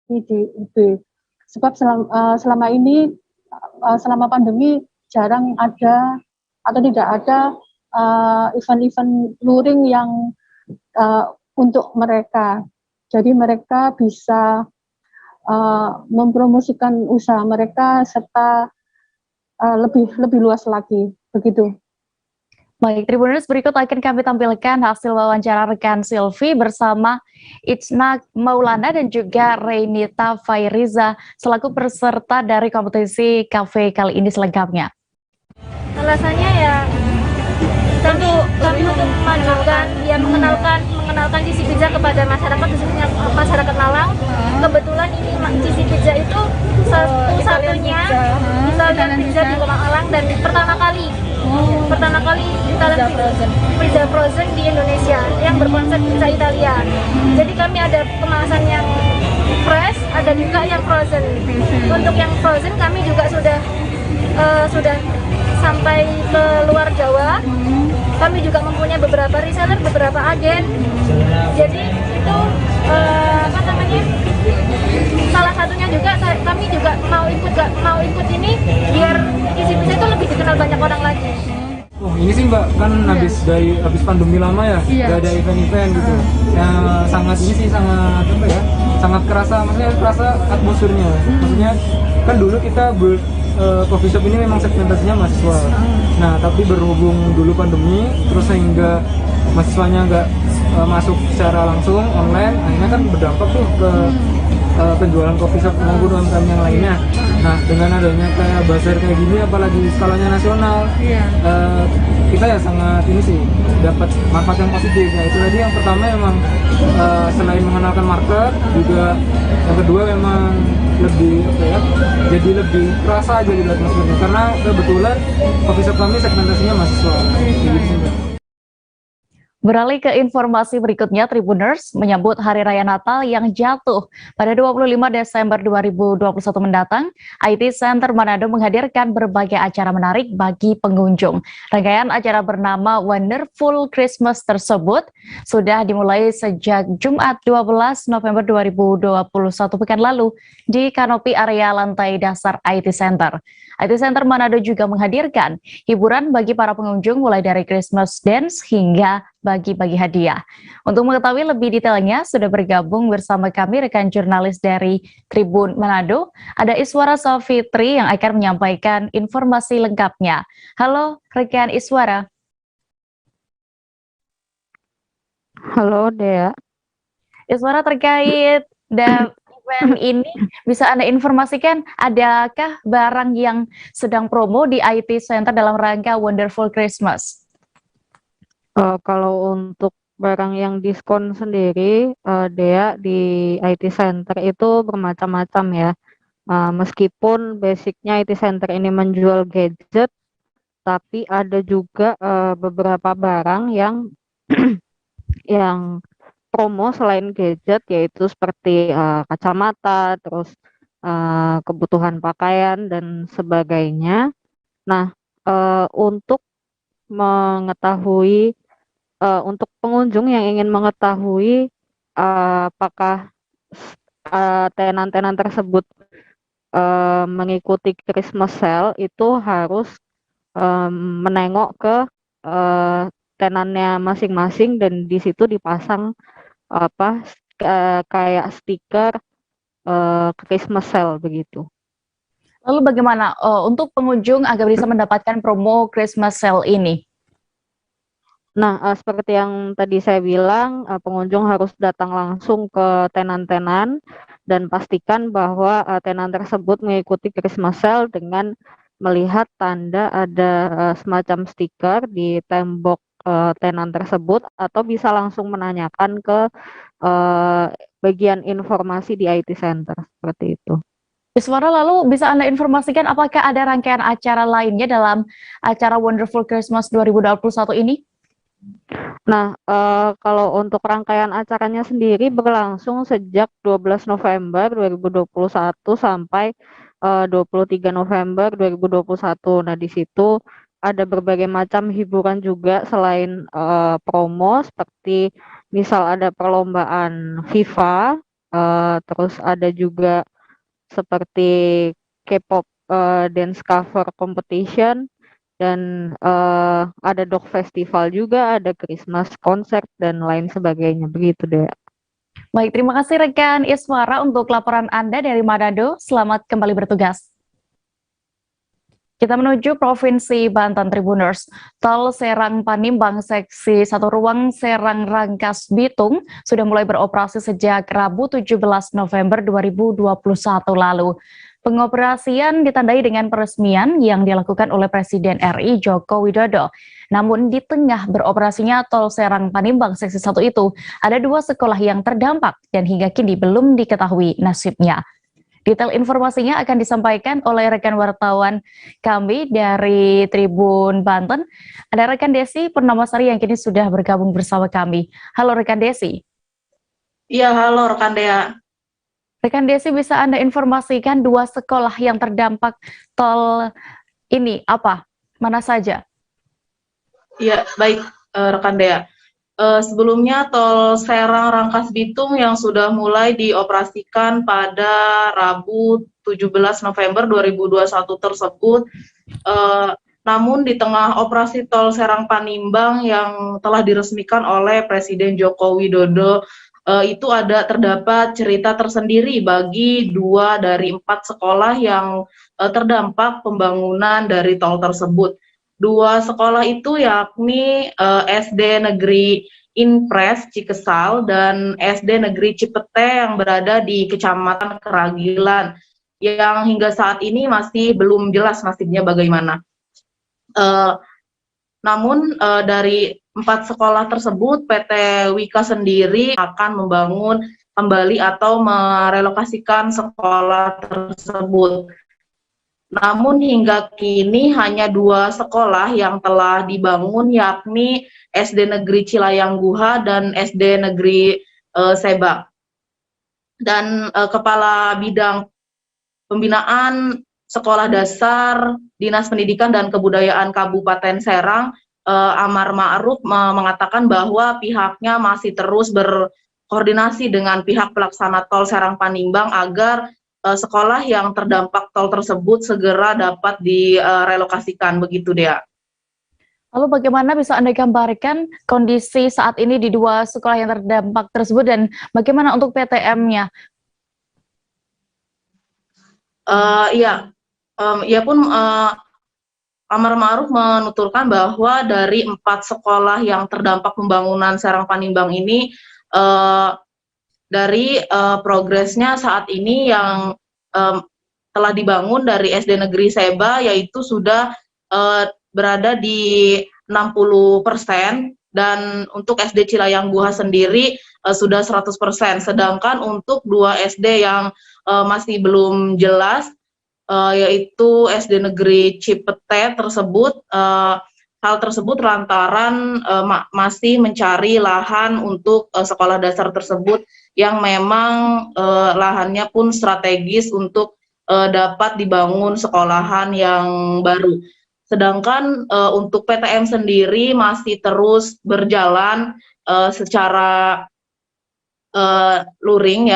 di UB. Sebab selama ini selama pandemi jarang ada atau tidak ada event-event luring yang untuk mereka. Jadi mereka bisa mempromosikan usaha mereka serta lebih luas lagi, begitu. Baik, Tribuners, berikut akan kami tampilkan hasil wawancara rekan Silvi bersama Icna Maulana dan juga Renita Fairiza selaku peserta dari kompetisi kafe kali ini selengkapnya. Alasannya ya kami untuk memajukan, ya mengenalkan Cici Pizza kepada masyarakat, khususnya masyarakat Malang. Kebetulan ini Cici Pizza itu satu-satunya Italian pizza di Kota Malang dan pertama kali Italian pizza frozen di Indonesia yang berkonsep pizza Italia. Jadi kami ada kemasan yang fresh, ada juga yang frozen. Untuk yang frozen kami juga sudah sampai ke luar Jawa. Kami juga mempunyai beberapa reseller, beberapa agen. Jadi itu salah satunya juga kami juga mau ikut ini biar Cici Pizza itu lebih dikenal banyak orang lagi. Oh, ini sih Mbak, kan habis pandemi lama ya, gak ada event-event gitu. Sangat kerasa, maksudnya kerasa atmosfernya. Maksudnya kan dulu kita coffee shop ini memang segmentasinya mahasiswa. Nah, tapi berhubung dulu pandemi, terus sehingga mahasiswanya nggak masuk secara langsung online, akhirnya kan berdampak tuh ke penjualan coffee shop maupun UMKM yang lainnya. Nah, dengan adanya kayak bazar kayak gini, apalagi skalanya nasional, kita ya sangat ini sih dapat manfaat yang positif. Ya itu tadi yang pertama emang selain mengenalkan market, juga yang kedua memang jadi lebih kerasa aja di atmosfernya karena kebetulan coffee shop kami segmentasinya mahasiswa. Beralih ke informasi berikutnya, Tribuners menyambut Hari Raya Natal yang jatuh pada 25 Desember 2021 mendatang. IT Center Manado menghadirkan berbagai acara menarik bagi pengunjung. Rangkaian acara bernama Wonderful Christmas tersebut sudah dimulai sejak Jumat 12 November 2021 pekan lalu di kanopi area lantai dasar IT Center. IT Center Manado juga menghadirkan hiburan bagi para pengunjung mulai dari Christmas dance hingga bagi-bagi hadiah. Untuk mengetahui lebih detailnya, sudah bergabung bersama kami rekan jurnalis dari Tribun Manado, ada Iswara Safitri yang akan menyampaikan informasi lengkapnya. Halo rekan Iswara. Halo Dea. Iswara, terkait event ini bisa Anda informasikan adakah barang yang sedang promo di IT Center dalam rangka Wonderful Christmas? Kalau untuk barang yang diskon sendiri, Dea, di IT Center itu bermacam-macam ya. Meskipun basicnya IT Center ini menjual gadget, tapi ada juga beberapa barang yang yang promo selain gadget, yaitu seperti kacamata, terus kebutuhan pakaian dan sebagainya. Nah, untuk mengetahui untuk pengunjung yang ingin mengetahui apakah tenan-tenan tersebut mengikuti Christmas sale, itu harus menengok ke tenannya masing-masing dan di situ dipasang kayak stiker Christmas sale begitu. Lalu bagaimana untuk pengunjung agar bisa mendapatkan promo Christmas sale ini? Nah, seperti yang tadi saya bilang, pengunjung harus datang langsung ke tenan-tenan dan pastikan bahwa tenan tersebut mengikuti Christmas sale dengan melihat tanda ada semacam stiker di tembok tenan tersebut, atau bisa langsung menanyakan ke bagian informasi di IT Center, seperti itu. Iswara, lalu bisa Anda informasikan apakah ada rangkaian acara lainnya dalam acara Wonderful Christmas 2021 ini? Nah, kalau untuk rangkaian acaranya sendiri berlangsung sejak 12 November 2021 sampai 23 November 2021. Nah, di situ ada berbagai macam hiburan juga selain promo, seperti misal ada perlombaan FIFA, terus ada juga seperti K-pop dance cover competition, dan ada dog festival juga, ada Christmas concert dan lain sebagainya, begitu deh. Baik, terima kasih rekan Iswara untuk laporan Anda dari Manado. Selamat kembali bertugas. Kita menuju Provinsi Banten, Tribuners. Tol Serang Panimbang seksi 1 ruang Serang Rangkas Bitung sudah mulai beroperasi sejak Rabu 17 November 2021 lalu. Pengoperasian ditandai dengan peresmian yang dilakukan oleh Presiden RI Joko Widodo. Namun di tengah beroperasinya tol Serang Panimbang seksi 1 itu, ada 2 sekolah yang terdampak dan hingga kini belum diketahui nasibnya. Detail informasinya akan disampaikan oleh rekan wartawan kami dari Tribun Banten. Ada rekan Desi Purnamasari yang kini sudah bergabung bersama kami. Halo rekan Desi. Iya, halo rekan Dea. Rekan Desi, bisa Anda informasikan 2 sekolah yang terdampak tol ini apa? Mana saja? Iya, baik rekan Dea. Sebelumnya tol Serang Rangkas Bitung yang sudah mulai dioperasikan pada Rabu 17 November 2021 tersebut, namun di tengah operasi tol Serang Panimbang yang telah diresmikan oleh Presiden Joko Widodo, itu terdapat cerita tersendiri bagi 2 dari 4 sekolah yang terdampak pembangunan dari tol tersebut. 2 sekolah itu yakni SD Negeri Impres Cikesal dan SD Negeri Cipete yang berada di Kecamatan Keragilan, yang hingga saat ini masih belum jelas nasibnya bagaimana. Namun dari 4 sekolah tersebut, PT Wika sendiri akan membangun kembali atau merelokasikan sekolah tersebut. Namun hingga kini hanya 2 sekolah yang telah dibangun, yakni SD Negeri Cilayang Guha dan SD Negeri Seba. Dan Kepala Bidang Pembinaan Sekolah Dasar Dinas Pendidikan dan Kebudayaan Kabupaten Serang, Amar Ma'ruf, mengatakan bahwa pihaknya masih terus berkoordinasi dengan pihak pelaksana tol Serang Panimbang agar sekolah yang terdampak tol tersebut segera dapat direlokasikan, begitu Dea. Lalu bagaimana bisa Anda gambarkan kondisi saat ini di 2 sekolah yang terdampak tersebut dan bagaimana untuk PTM-nya? Ia pun Amar Ma'ruf menuturkan bahwa dari 4 sekolah yang terdampak pembangunan Serang Panimbang ini, dari progresnya saat ini yang telah dibangun dari SD Negeri Seba, yaitu sudah berada di 60%, dan untuk SD Cilayang Guha sendiri sudah 100%, sedangkan untuk 2 SD yang masih belum jelas, yaitu SD Negeri Cipete tersebut, hal tersebut lantaran masih mencari lahan untuk sekolah dasar tersebut yang memang lahannya pun strategis untuk dapat dibangun sekolahan yang baru. Sedangkan untuk PTM sendiri masih terus berjalan secara luring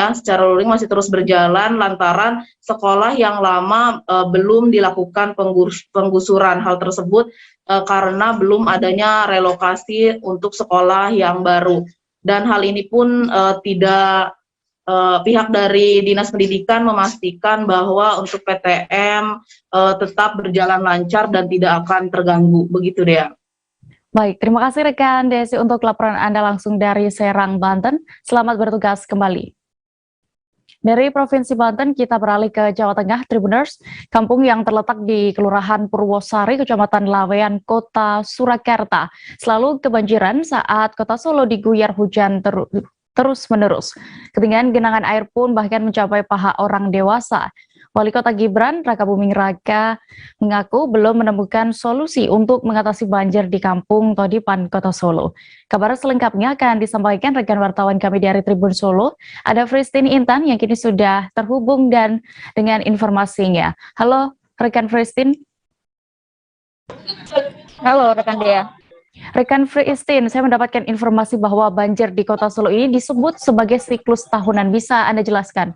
masih terus berjalan lantaran sekolah yang lama belum dilakukan penggusuran. Hal tersebut karena belum adanya relokasi untuk sekolah yang baru, dan hal ini pun pihak dari Dinas Pendidikan memastikan bahwa untuk PTM tetap berjalan lancar dan tidak akan terganggu, begitu Dea. Baik, terima kasih rekan Desi untuk laporan Anda langsung dari Serang, Banten. Selamat bertugas kembali. Dari Provinsi Banten, kita beralih ke Jawa Tengah, Tribuners. Kampung yang terletak di Kelurahan Purwosari, Kecamatan Lawean, Kota Surakarta, selalu kebanjiran saat Kota Solo diguyar hujan terus-menerus. Ketinggian genangan air pun bahkan mencapai paha orang dewasa. Wali Kota Gibran, Raka Buming Raka, mengaku belum menemukan solusi untuk mengatasi banjir di Kampung Todipan, Kota Solo. Kabar selengkapnya akan disampaikan rekan wartawan kami dari Tribun Solo. Ada Fristin Intan yang kini sudah terhubung dan dengan informasinya. Halo, rekan Fristin. Halo rekan Dea. Rekan Christine, saya mendapatkan informasi bahwa banjir di Kota Solo ini disebut sebagai siklus tahunan. Bisa Anda jelaskan?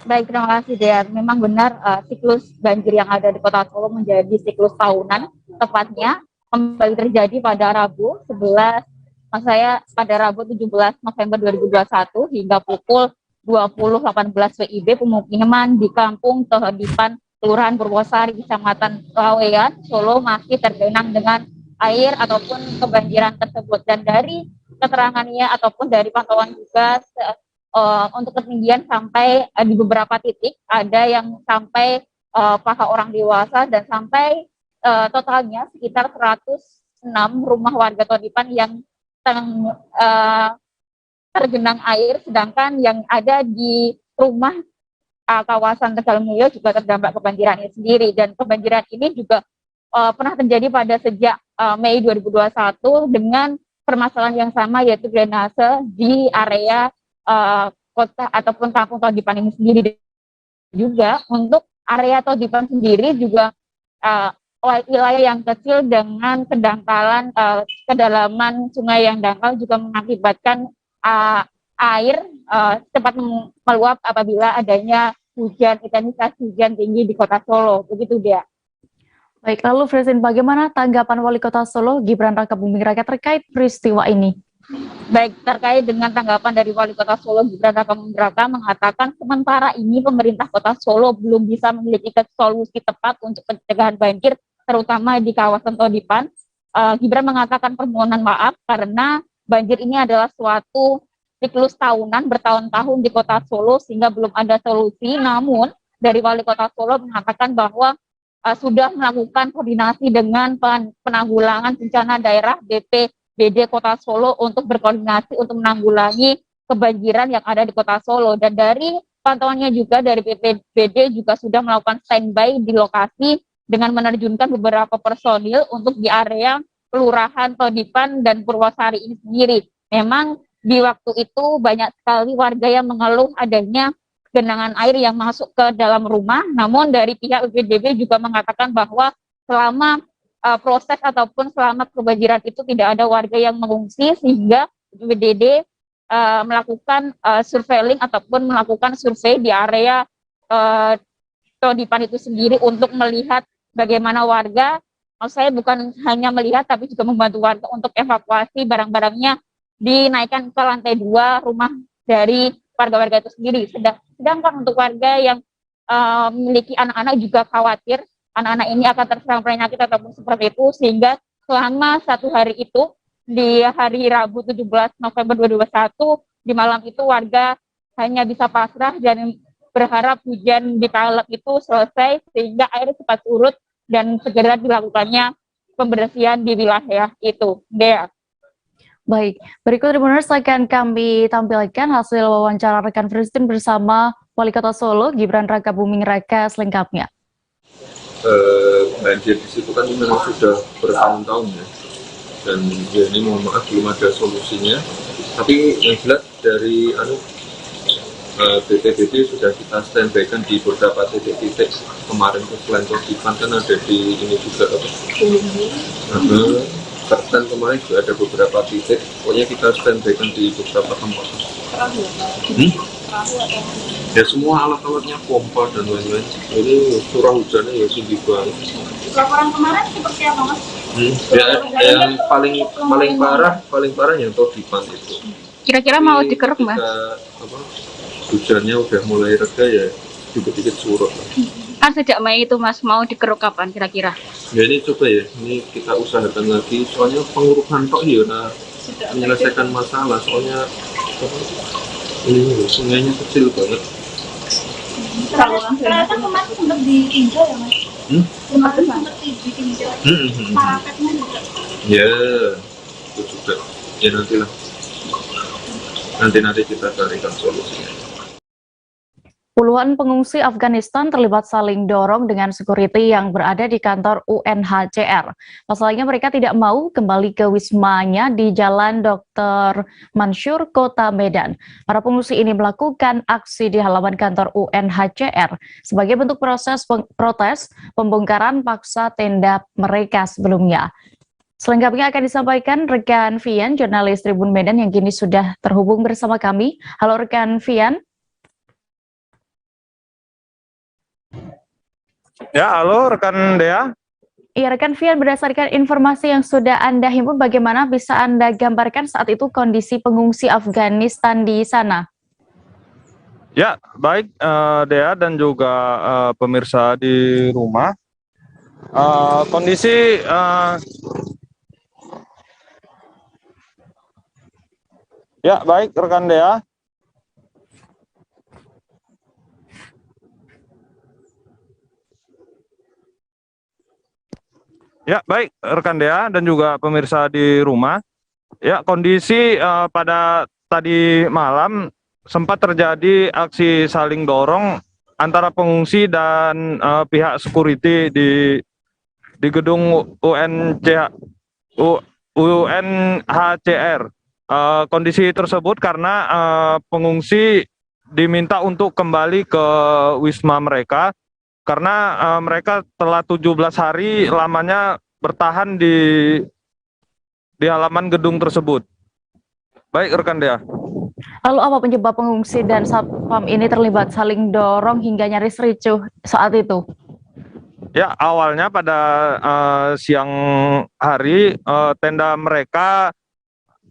Baik, terima kasih Dea. Memang benar siklus banjir yang ada di Kota Solo menjadi siklus tahunan, tepatnya kembali terjadi pada Rabu 11, maksud saya pada Rabu 17 November 2021 hingga pukul 20.18 WIB pemukiman di Kampung Tehodipan, Kelurahan Purwosari, Kecamatan Laweyan, Solo masih tergenang dengan air ataupun kebanjiran tersebut. Dan dari keterangannya ataupun dari pantauan juga untuk ketinggian sampai di beberapa titik ada yang sampai paha orang dewasa dan sampai totalnya sekitar 106 rumah warga Todipan yang tergenang air, sedangkan yang ada di rumah kawasan Tegal Mulyo juga terdampak kebanjiran ini sendiri. Dan kebanjiran ini juga pernah terjadi pada sejak Mei 2021 dengan permasalahan yang sama, yaitu drainase di area kota ataupun kampung Todipan ini sendiri. Juga untuk area Todipan sendiri juga wilayah yang kecil dengan kedangkalan kedalaman sungai yang dangkal juga mengakibatkan air cepat meluap apabila adanya intensitas hujan tinggi di Kota Solo. Begitu dia. Baik, lalu Presiden, bagaimana tanggapan Wali Kota Solo Gibran Rakabuming Raka terkait peristiwa ini? Baik, terkait dengan tanggapan dari Wali Kota Solo Gibran Rakabuming Raka mengatakan sementara ini pemerintah Kota Solo belum bisa memiliki solusi tepat untuk pencegahan banjir, terutama di kawasan Todipan. Gibran mengatakan permohonan maaf karena banjir ini adalah suatu siklus tahunan bertahun-tahun di Kota Solo sehingga belum ada solusi. Namun dari Wali Kota Solo mengatakan bahwa sudah melakukan koordinasi dengan penanggulangan bencana daerah BPBD Kota Solo untuk berkoordinasi untuk menanggulangi kebanjiran yang ada di Kota Solo. Dan dari pantauannya juga dari BPBD juga sudah melakukan standby di lokasi dengan menerjunkan beberapa personil untuk di area Kelurahan Todipan dan Purwosari ini sendiri. Memang di waktu itu banyak sekali warga yang mengeluh adanya genangan air yang masuk ke dalam rumah. Namun dari pihak BPBD juga mengatakan bahwa selama proses ataupun selama kebanjiran itu tidak ada warga yang mengungsi, sehingga BPBD melakukan surveiling ataupun melakukan survei di area Todipan itu sendiri untuk melihat bagaimana warga, saya bukan hanya melihat tapi juga membantu warga untuk evakuasi barang-barangnya dinaikkan ke lantai 2 rumah dari warga-warga itu sendiri. Sedangkan untuk warga yang memiliki anak-anak juga khawatir anak-anak ini akan terserang penyakit ataupun seperti itu, sehingga selama 1 hari itu di hari Rabu 17 November 2021 di malam itu warga hanya bisa pasrah dan berharap hujan di Talek itu selesai sehingga air cepat surut dan segera dilakukannya pembersihan di wilayah itu. Dea. Baik, berikut Tribuners akan kami tampilkan hasil wawancara rekan Presiden bersama Wali Kota Solo Gibran Rakabuming Raka selengkapnya. Banjir di situ kan memang sudah bertahun-tahun ya, dan ya ini mohon maaf belum ada solusinya. Tapi yang jelas dari BPBD sudah kita standby-kan di beberapa titik-titik. Kemarin ke selain Todipan kan ada di ini juga Kerten kemarin juga ada beberapa titik. Pokoknya kita standby-kan di beberapa tempat. Ya semua alat-alatnya pompa dan lain-lain. Ini curah hujannya ya tinggi banget. Laporan kemarin seperti apa, Mas? Ya, yang paling parah yang Todipan itu. Kira-kira mau dikeruk, Mas? Hujannya udah mulai reda ya, dikit-dikit surut. Kan sejak Mei itu Mas mau dikeruk kapan kira-kira? Ya ini coba ya, ini kita usahakan lagi. Soalnya pengurukan tok ya, menyelesaikan masalah. Soalnya ini sungainya kecil banget. Ternyata kemarin sempat ditinjau ya Mas? Kemarin sempat ditinjau. Parapetnya juga. Ya, itu juga. Ya nantilah. Nanti kita carikan solusinya. Puluhan pengungsi Afghanistan terlibat saling dorong dengan security yang berada di kantor UNHCR. Pasalnya mereka tidak mau kembali ke wismanya di Jalan Dr. Mansur, Kota Medan. Para pengungsi ini melakukan aksi di halaman kantor UNHCR sebagai bentuk protes pembongkaran paksa tenda mereka sebelumnya. Selengkapnya akan disampaikan rekan Vian, jurnalis Tribun Medan yang kini sudah terhubung bersama kami. Halo rekan Vian. Ya, halo rekan Dea. Iya, rekan Vian, berdasarkan informasi yang sudah Anda himpun, bagaimana bisa Anda gambarkan saat itu kondisi pengungsi Afghanistan di sana? Ya, baik Dea dan juga pemirsa di rumah. Kondisi ya, baik rekan Dea. Ya, baik rekan Dea dan juga pemirsa di rumah. Ya, kondisi pada tadi malam sempat terjadi aksi saling dorong antara pengungsi dan pihak security di gedung UNHCR. Kondisi tersebut karena pengungsi diminta untuk kembali ke wisma mereka karena mereka telah 17 hari lamanya bertahan di halaman gedung tersebut. Baik rekan Dea. Lalu apa penyebab pengungsi dan satpam ini terlibat saling dorong hingga nyaris ricuh saat itu? Ya, awalnya pada siang hari tenda mereka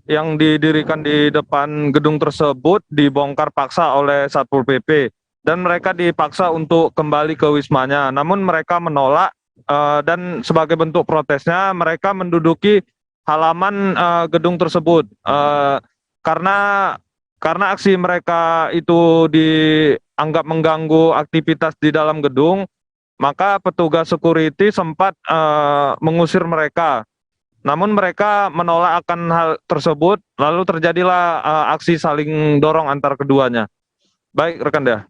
yang didirikan di depan gedung tersebut dibongkar paksa oleh Satpol PP dan mereka dipaksa untuk kembali ke wismanya. Namun mereka menolak dan sebagai bentuk protesnya mereka menduduki halaman gedung tersebut karena aksi mereka itu dianggap mengganggu aktivitas di dalam gedung, maka petugas security sempat mengusir mereka. Namun mereka menolak akan hal tersebut, lalu terjadilah aksi saling dorong antar keduanya. Baik, rekan Dea.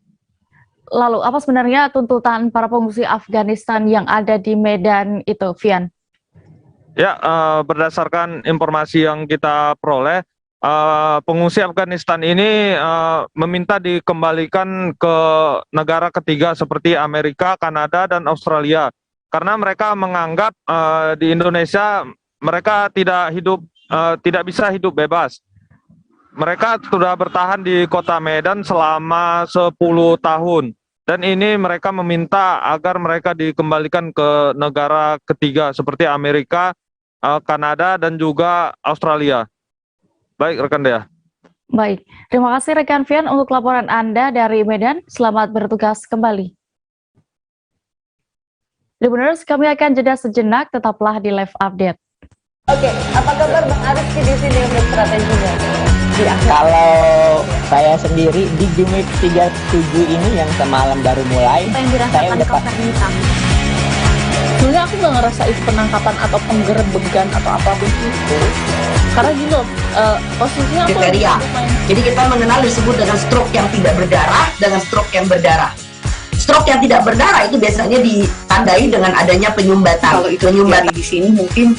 Lalu apa sebenarnya tuntutan para pengungsi Afghanistan yang ada di Medan itu, Vian? Ya, berdasarkan informasi yang kita peroleh, pengungsi Afghanistan ini meminta dikembalikan ke negara ketiga seperti Amerika, Kanada, dan Australia. Karena mereka menganggap di Indonesia mereka tidak bisa hidup bebas. Mereka sudah bertahan di kota Medan selama 10 tahun. Dan ini mereka meminta agar mereka dikembalikan ke negara ketiga seperti Amerika, Kanada, dan juga Australia. Baik, rekan Dea. Baik, terima kasih rekan Vian untuk laporan Anda dari Medan. Selamat bertugas kembali. Tribuners, kami akan jeda sejenak, tetaplah di live update. Oke, apa kabar Bang Arif di sini untuk strateginya? Ya, kalau saya sendiri di Jumit 37 ini yang semalam baru mulai, saya udah sebenarnya aku nggak ngerasa itu penangkapan atau penggerebegan atau apapun itu, karena gini loh, posisinya aku jadi kita mengenal disebut dengan stroke yang tidak berdarah dengan stroke yang berdarah. Stroke yang tidak berdarah itu biasanya ditandai dengan adanya penyumbatan. Kalau itu terjadi di sini mungkin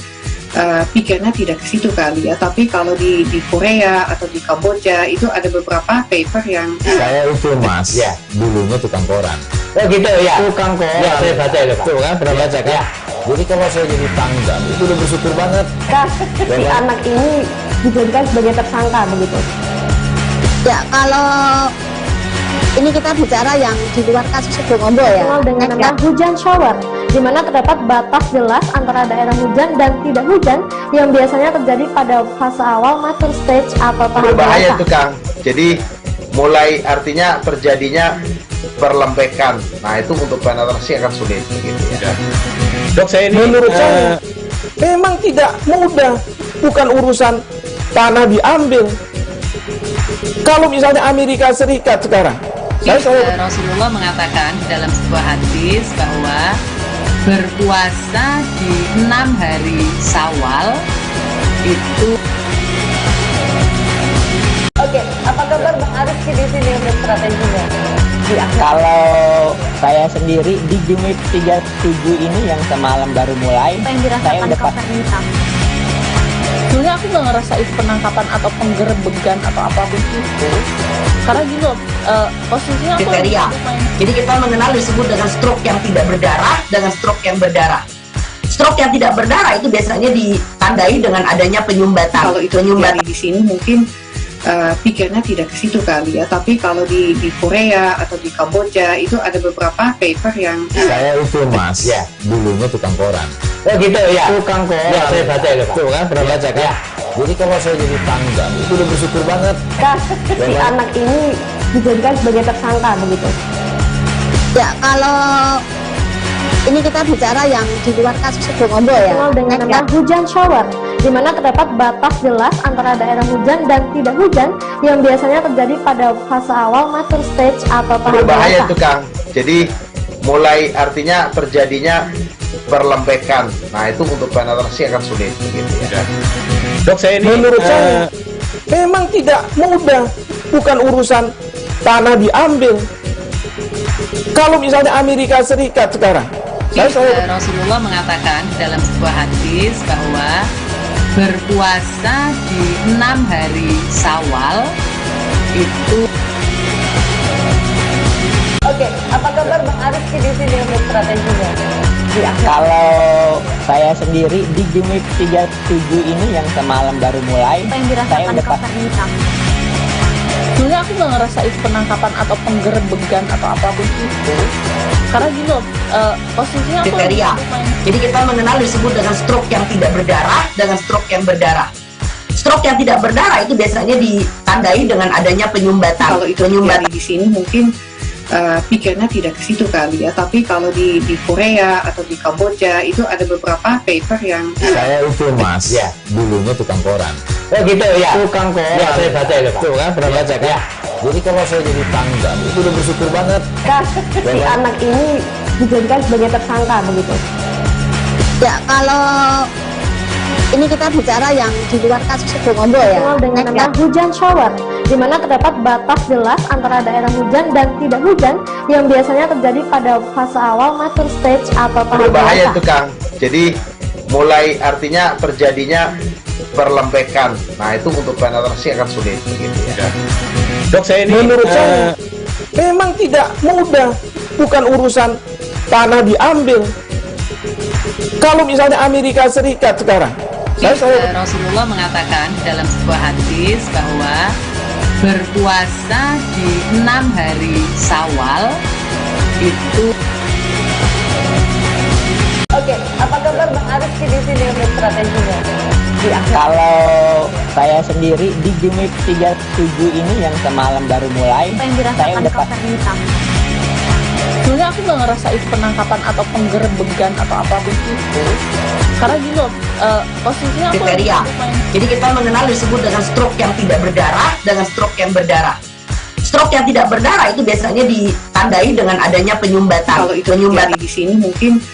pikirnya tidak ke situ kali ya, tapi kalau di Korea atau di Kamboja itu ada beberapa paper yang saya itu mas, ya dulunya tukang koran. Oh gitu ya, tukang koran. Ya, saya baca itu Pak. Tuh kan, pernah baca kan? Ya. Jadi kalau saya jadi tanggal itu udah bersyukur banget. Si anak ini dijadikan sebagai tersangka begitu. Ya, kalau ini kita bicara yang di luar kasus Sibolombo ya. Dengan nama hujan shower, di mana terdapat batas jelas antara daerah hujan dan tidak hujan yang biasanya terjadi pada fase awal mature stage atau tahap berbahaya tuh Kang. Jadi mulai artinya terjadinya perlembekan. Nah itu untuk penetrasi akan sulit gitu ya. Dok, saya ini menurut saya memang tidak mudah, bukan urusan tanah diambil. Kalau misalnya Amerika Serikat sekarang, Rasulullah mengatakan di dalam sebuah hadis bahwa berpuasa di 6 hari Syawal itu. Oke, apa kabar Bang Arif di sini untuk strateginya? Kalau saya sendiri di Jumit 37 ini yang semalam baru mulai, saya udah sebenarnya aku nggak ngerasa itu penangkapan atau penggerebegan atau apapun itu, karena gini loh, posisinya aku jadi kita mengenal disebut dengan stroke yang tidak berdarah dengan stroke yang berdarah. Stroke yang tidak berdarah itu biasanya ditandai dengan adanya penyumbatan. Kalau itu terjadi di sini mungkin pikirnya tidak ke situ kali ya, tapi kalau di Korea atau di Kamboja itu ada beberapa paper yang Saya itu Mas, ya dulunya tukang koran. Oh gitu ya. Tukang koran. Ya saya baca ya Pak. Tuh kan pernah baca kan? Ya. Jadi kalau saya jadi tangga itu udah bersyukur banget. Si anak ini dijadikan sebagai tersangka begitu. Ya kalau ini kita bicara yang di luar kasus Situbondo ya. Dikenal dengan nama hujan shower, di mana terdapat batas jelas antara daerah hujan dan tidak hujan yang biasanya terjadi pada fase awal mature stage atau tahap Berbahaya dewasa. itu Kang. Jadi mulai artinya terjadinya perlembekan. Nah itu untuk penetrasi akan sulit gitu ya. Dok, saya ini menurut saya memang tidak mudah, bukan urusan tanah diambil. Kalau misalnya Amerika Serikat sekarang, Rasulullah mengatakan dalam sebuah hadis bahwa berpuasa di 6 hari Syawal itu. Oke, apa kabar Bang Aris di sini untuk strateginya? Kalau saya sendiri di Game Week 37 ini yang semalam baru mulai, saya udah pasti. Sebenarnya aku nggak ngerasain penangkapan atau penggerebegan atau apapun itu, karena gini loh, posisinya aku Kriteria. Jadi kita mengenal disebut dengan stroke yang tidak berdarah dengan stroke yang berdarah. Stroke yang tidak berdarah itu biasanya ditandai dengan adanya penyumbatan. Kalau itu terjadi di sini mungkin pikirnya tidak ke situ kali ya, tapi kalau di Korea atau di Kamboja itu ada beberapa paper yang Saya itu Mas, ya dulunya tukang koran. Oh gitu ya. Tukang koran. Ya saya baca ya Pak. Tuh kan pernah baca kan? Ya. Jadi kalau saya jadi tangga itu udah bersyukur banget. Si anak ini dijadikan sebagai tersangka begitu. Ya kalau ini kita bicara yang di luar kasus Situbondo ya. Dikenal dengan nama hujan shower, di mana terdapat batas jelas antara daerah hujan dan tidak hujan yang biasanya terjadi pada fase awal mature stage atau tahap Berbahaya dewasa. itu Kang. Jadi mulai artinya terjadinya perlembekan. Nah itu untuk penetrasi akan sulit gitu ya. Dok, saya ini menurut saya memang tidak mudah, bukan urusan tanah diambil. Kalau misalnya Amerika Serikat sekarang, Rasulullah mengatakan dalam sebuah hadis bahwa berpuasa di 6 hari Syawal itu. Oke, apa kabar Bang Aris di sini untuk strateginya? Kalau saya sendiri di Game Week 37 ini yang semalam baru mulai, saya udah pasti. Sebenarnya aku nggak ngerasain penangkapan atau penggerebegan atau apapun itu, karena gini loh, posisinya aku Kriteria. Jadi kita mengenal disebut dengan stroke yang tidak berdarah dengan stroke yang berdarah. Stroke yang tidak berdarah itu biasanya ditandai dengan adanya penyumbatan. kalau itu terjadi di sini mungkin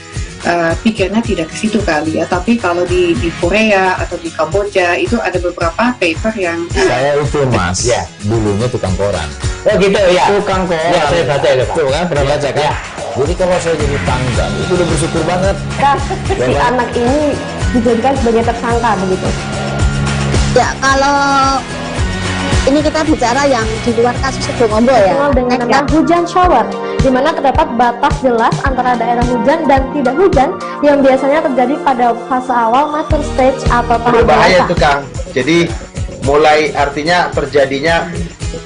pikirnya tidak ke situ kali ya, tapi kalau di Korea atau di Kamboja itu ada beberapa paper yang Saya itu Mas, ya dulunya tukang koran. Oh gitu ya. Tukang koran. Ya saya baca ya Pak. Tuh kan pernah baca kan? Ya. Jadi kalau saya jadi tangga itu udah bersyukur banget. Si anak ini dijadikan sebagai tersangka begitu. Ya kalau ini kita bicara yang di luar kasus Situbondo ya. Dikenal dengan nama hujan shower, di mana terdapat batas jelas antara daerah hujan dan tidak hujan yang biasanya terjadi pada fase awal mature stage atau tahap Berbahaya dewasa. itu Kang. Jadi mulai artinya terjadinya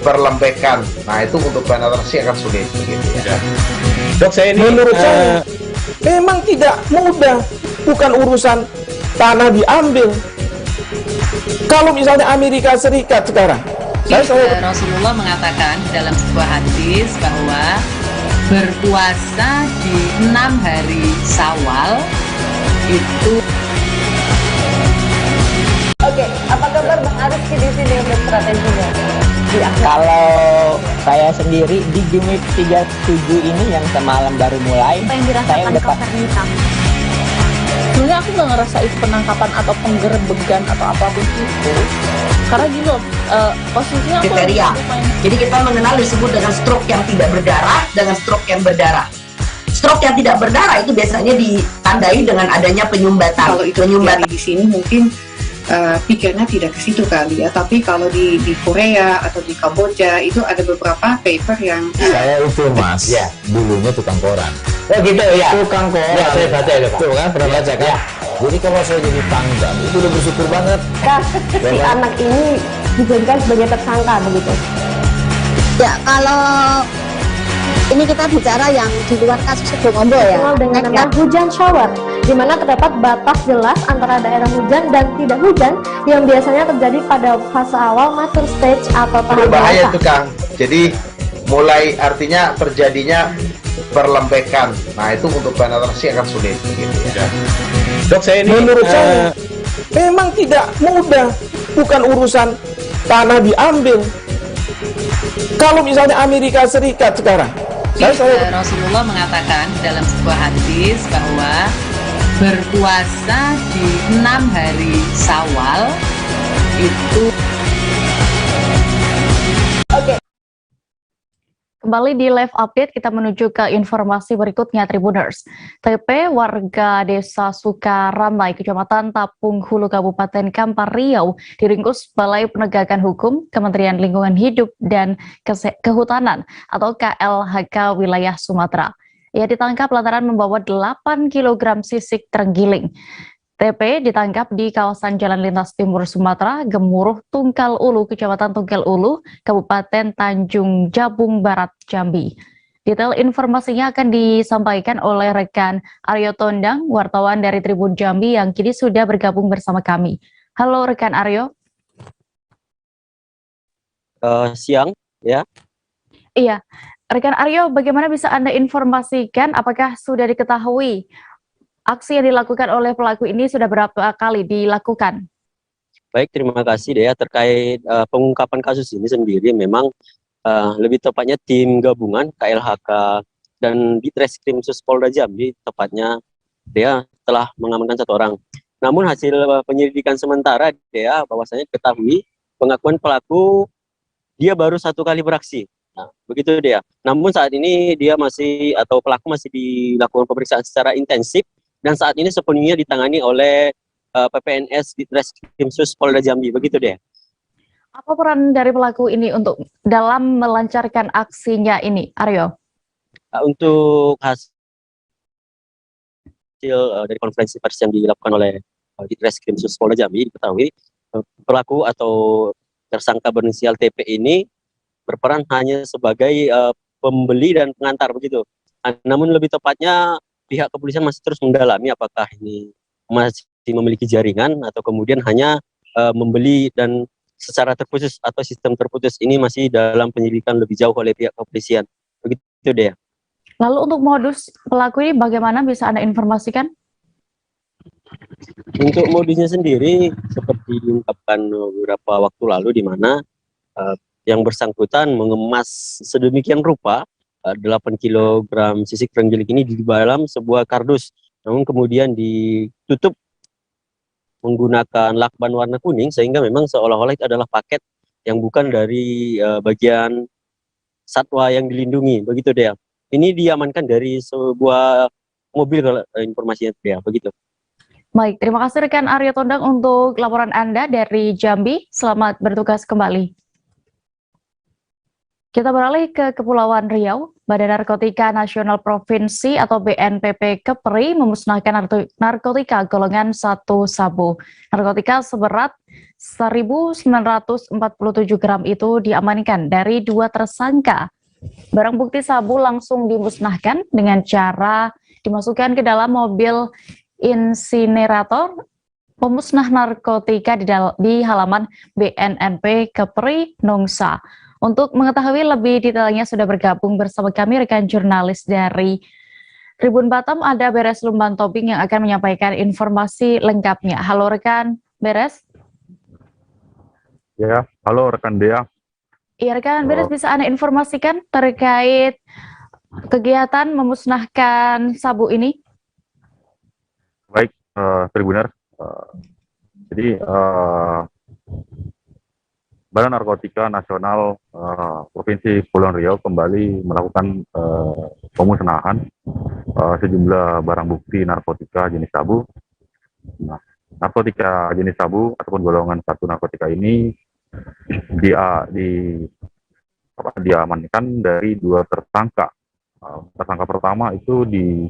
perlembekan. Nah itu untuk penetrasi akan sulit gitu ya. Dok, saya ini menurut saya memang tidak mudah, bukan urusan tanah diambil. Kalau misalnya Amerika Serikat sekarang, Rasulullah mengatakan dalam sebuah hadis bahwa berpuasa di 6 hari Syawal itu. Oke, apa kabar Bang Aris di sini untuk strateginya? Kalau saya sendiri di Game Week 37 ini yang semalam baru mulai, saya udah pasti. Sebenarnya aku nggak ngerasain penangkapan atau penggerebegan atau apapun itu, karena gini loh, posisinya aku Kriteria. Jadi kita mengenal disebut dengan stroke yang tidak berdarah dengan stroke yang berdarah. Stroke yang tidak berdarah itu biasanya ditandai dengan adanya penyumbatan. kalau itu terjadi di sini mungkin pikirnya tidak ke situ kali ya, tapi kalau di Korea atau di Kamboja itu ada beberapa paper yang Saya itu Mas, ya dulunya tukang koran. Oh gitu ya. Tukang koran. Ya, saya baca ya, Pak. Tuh kan, pernah baca kan? Ya. Jadi kalau saya jadi pangdam itu udah bersyukur banget. Si anak ini dijadikan sebagai tersangka begitu. Ya, kalau ini kita bicara yang di luar kasus Sebongombo ya. Dikenal dengan nama hujan shower, di mana terdapat batas jelas antara daerah hujan dan tidak hujan yang biasanya terjadi pada fase awal mature stage atau tahap Berbahaya dewasa. itu Kang. Jadi mulai artinya terjadinya perlembekan. Nah itu untuk penetrasi akan sulit begitu ya. Dok, saya ini menurut saya memang tidak mudah, bukan urusan tanah diambil. Kalau misalnya Amerika Serikat sekarang, Rasulullah mengatakan dalam sebuah hadis bahwa berpuasa di 6 hari Syawal itu. Kembali di live update, kita menuju ke informasi berikutnya, Tribuners. TP warga desa Sukaramai, Kecamatan Tapung Hulu, Kabupaten Kampar Riau, diringkus Balai Penegakan Hukum, Kementerian Lingkungan Hidup dan Kehutanan atau KLHK wilayah Sumatera. Ia ditangkap lantaran membawa 8 kg sisik terenggiling. TP ditangkap di kawasan Jalan Lintas Timur Sumatera, Gemuruh, Tunggal Ulu, Kecamatan Tunggal Ulu, Kabupaten Tanjung Jabung Barat, Jambi. Detail informasinya akan disampaikan oleh rekan Aryo Tondang, wartawan dari Tribun Jambi yang kini sudah bergabung bersama kami. Halo rekan Aryo. Siang, ya. Iya, rekan Aryo, bagaimana bisa Anda informasikan apakah sudah diketahui aksi yang dilakukan oleh pelaku ini sudah berapa kali dilakukan? Baik, terima kasih Dea. Terkait pengungkapan kasus ini sendiri, memang lebih tepatnya tim gabungan KLHK dan Ditreskrim Polda Jambi, tepatnya Dea telah mengamankan 1 orang. Namun hasil penyelidikan sementara Dea bahwasanya ketahui pengakuan pelaku dia baru 1 kali beraksi. Nah, begitu Dea. Namun saat ini dia masih atau pelaku masih dilakukan pemeriksaan secara intensif. Dan saat ini sepenuhnya ditangani oleh PPNS Ditreskrim Polda Jambi, begitu deh. Apa peran dari pelaku ini untuk dalam melancarkan aksinya ini, Aryo? Untuk hasil dari konferensi pers yang dilakukan oleh Ditreskrim Polda Jambi, diketahui pelaku atau tersangka berinisial TP ini berperan hanya sebagai pembeli dan pengantar, begitu. Namun lebih tepatnya pihak kepolisian masih terus mendalami apakah ini masih memiliki jaringan atau kemudian hanya membeli dan secara terputus atau sistem terputus. Ini masih dalam penyelidikan lebih jauh oleh pihak kepolisian. Begitu deh. Lalu untuk modus pelaku ini bagaimana bisa Anda informasikan? Untuk modusnya sendiri seperti diungkapkan beberapa waktu lalu, di mana yang bersangkutan mengemas sedemikian rupa 8 kg sisik terenggiling ini di dalam sebuah kardus, namun kemudian ditutup menggunakan lakban warna kuning, sehingga memang seolah-olah itu adalah paket yang bukan dari bagian satwa yang dilindungi, begitu deh. Ini diamankan dari sebuah mobil, kalau informasinya deh, begitu. Baik, terima kasih rekan Aryo Tondang untuk laporan Anda dari Jambi. Selamat bertugas kembali. Kita beralih ke Kepulauan Riau. Badan Narkotika Nasional Provinsi atau BNPP Kepri memusnahkan narkotika golongan 1 sabu. Narkotika seberat 1.947 gram itu diamankan dari 2 tersangka. Barang bukti sabu langsung dimusnahkan dengan cara dimasukkan ke dalam mobil insinerator pemusnah narkotika di halaman BNNP Kepri Nongsa. Untuk mengetahui lebih detailnya sudah bergabung bersama kami rekan jurnalis dari Tribun Batam, ada Beres Lumban Tobing yang akan menyampaikan informasi lengkapnya. Halo rekan Beres. Ya, halo rekan Dea. Iya rekan Beres, bisa Anda informasikan terkait kegiatan memusnahkan sabu ini? Baik, Tribuner. Jadi Badan Narkotika Nasional Provinsi Kepulauan Riau kembali melakukan pemusnahan sejumlah barang bukti narkotika jenis sabu. Nah, narkotika jenis sabu ataupun golongan 1 narkotika ini diamankan dari 2 tersangka Tersangka pertama itu di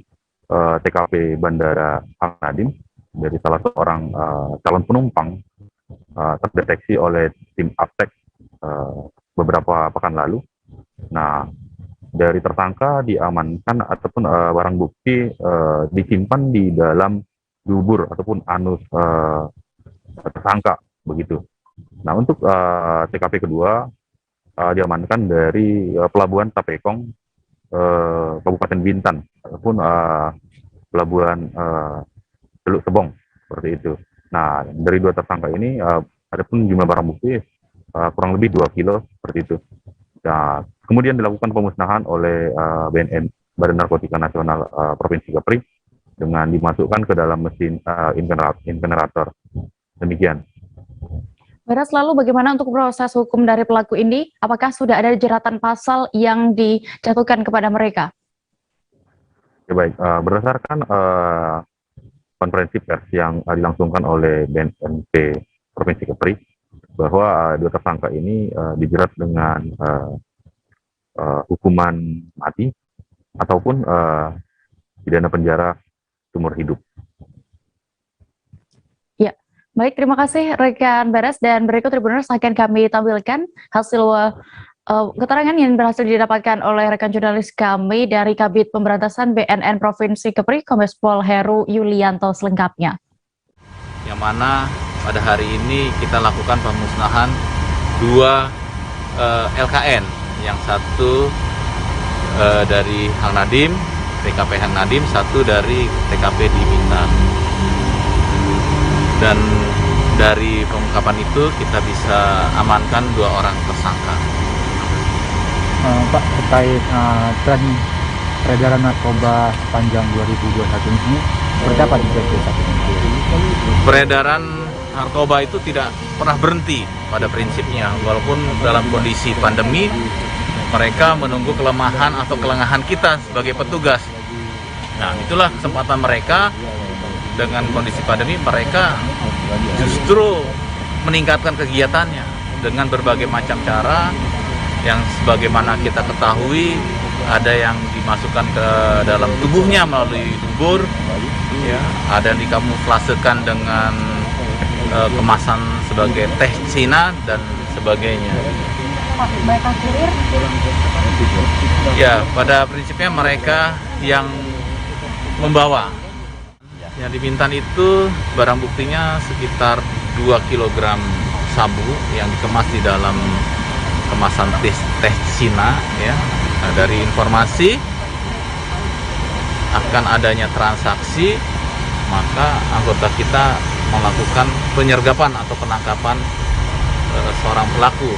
TKP Bandara Hang Nadim dari salah seorang calon penumpang terdeteksi oleh tim Aptek beberapa pekan lalu. Nah, dari tersangka diamankan ataupun barang bukti disimpan di dalam dubur ataupun anus tersangka begitu. Nah, untuk TKP kedua diamankan dari pelabuhan Tapekong Kabupaten Bintan ataupun pelabuhan Teluk Sebong seperti itu. Nah, dari dua tersangka ini adapun jumlah barang bukti kurang lebih 2 kilo seperti itu. Nah, kemudian dilakukan pemusnahan oleh BNN Badan Narkotika Nasional Provinsi Kepri dengan dimasukkan ke dalam mesin ingenerator. Demikian. Beras, lalu bagaimana untuk proses hukum dari pelaku ini? Apakah sudah ada jeratan pasal yang dijatuhkan kepada mereka? Ya, baik, berdasarkan konferensi pers yang dilangsungkan oleh BNNP Provinsi Kepri, bahwa dua tersangka ini dijerat dengan hukuman mati ataupun pidana penjara seumur hidup. Ya, baik, terima kasih rekan Beres, dan berikut Tribuners akan kami tampilkan hasil keterangan yang berhasil didapatkan oleh rekan jurnalis kami dari Kabid Pemberantasan BNN Provinsi Kepri, Kombes Pol Heru Yulianto selengkapnya. Yang mana pada hari ini kita lakukan pemusnahan 2 LKN, yang satu dari Hang Nadim, TKP Hang Nadim, satu dari TKP di Bintan. Dan dari pengungkapan itu kita bisa amankan 2 orang tersangka. Pak, terkait tren peredaran narkoba sepanjang 2021 ini, seperti apa di saat ini? Peredaran narkoba itu tidak pernah berhenti pada prinsipnya, walaupun dalam kondisi pandemi mereka menunggu kelemahan atau kelengahan kita sebagai petugas. Nah, itulah kesempatan mereka. Dengan kondisi pandemi, mereka justru meningkatkan kegiatannya dengan berbagai macam cara yang sebagaimana kita ketahui, ada yang dimasukkan ke dalam tubuhnya melalui dubur, ya, ada yang dikamuflasekan dengan kemasan sebagai teh Cina dan sebagainya. Ya, pada prinsipnya mereka yang membawa. Yang di Bintan itu barang buktinya sekitar 2 kg sabu yang dikemas di dalam kemasan teh Cina, ya. Nah, dari informasi akan adanya transaksi, maka anggota kita melakukan penyergapan atau penangkapan seorang pelaku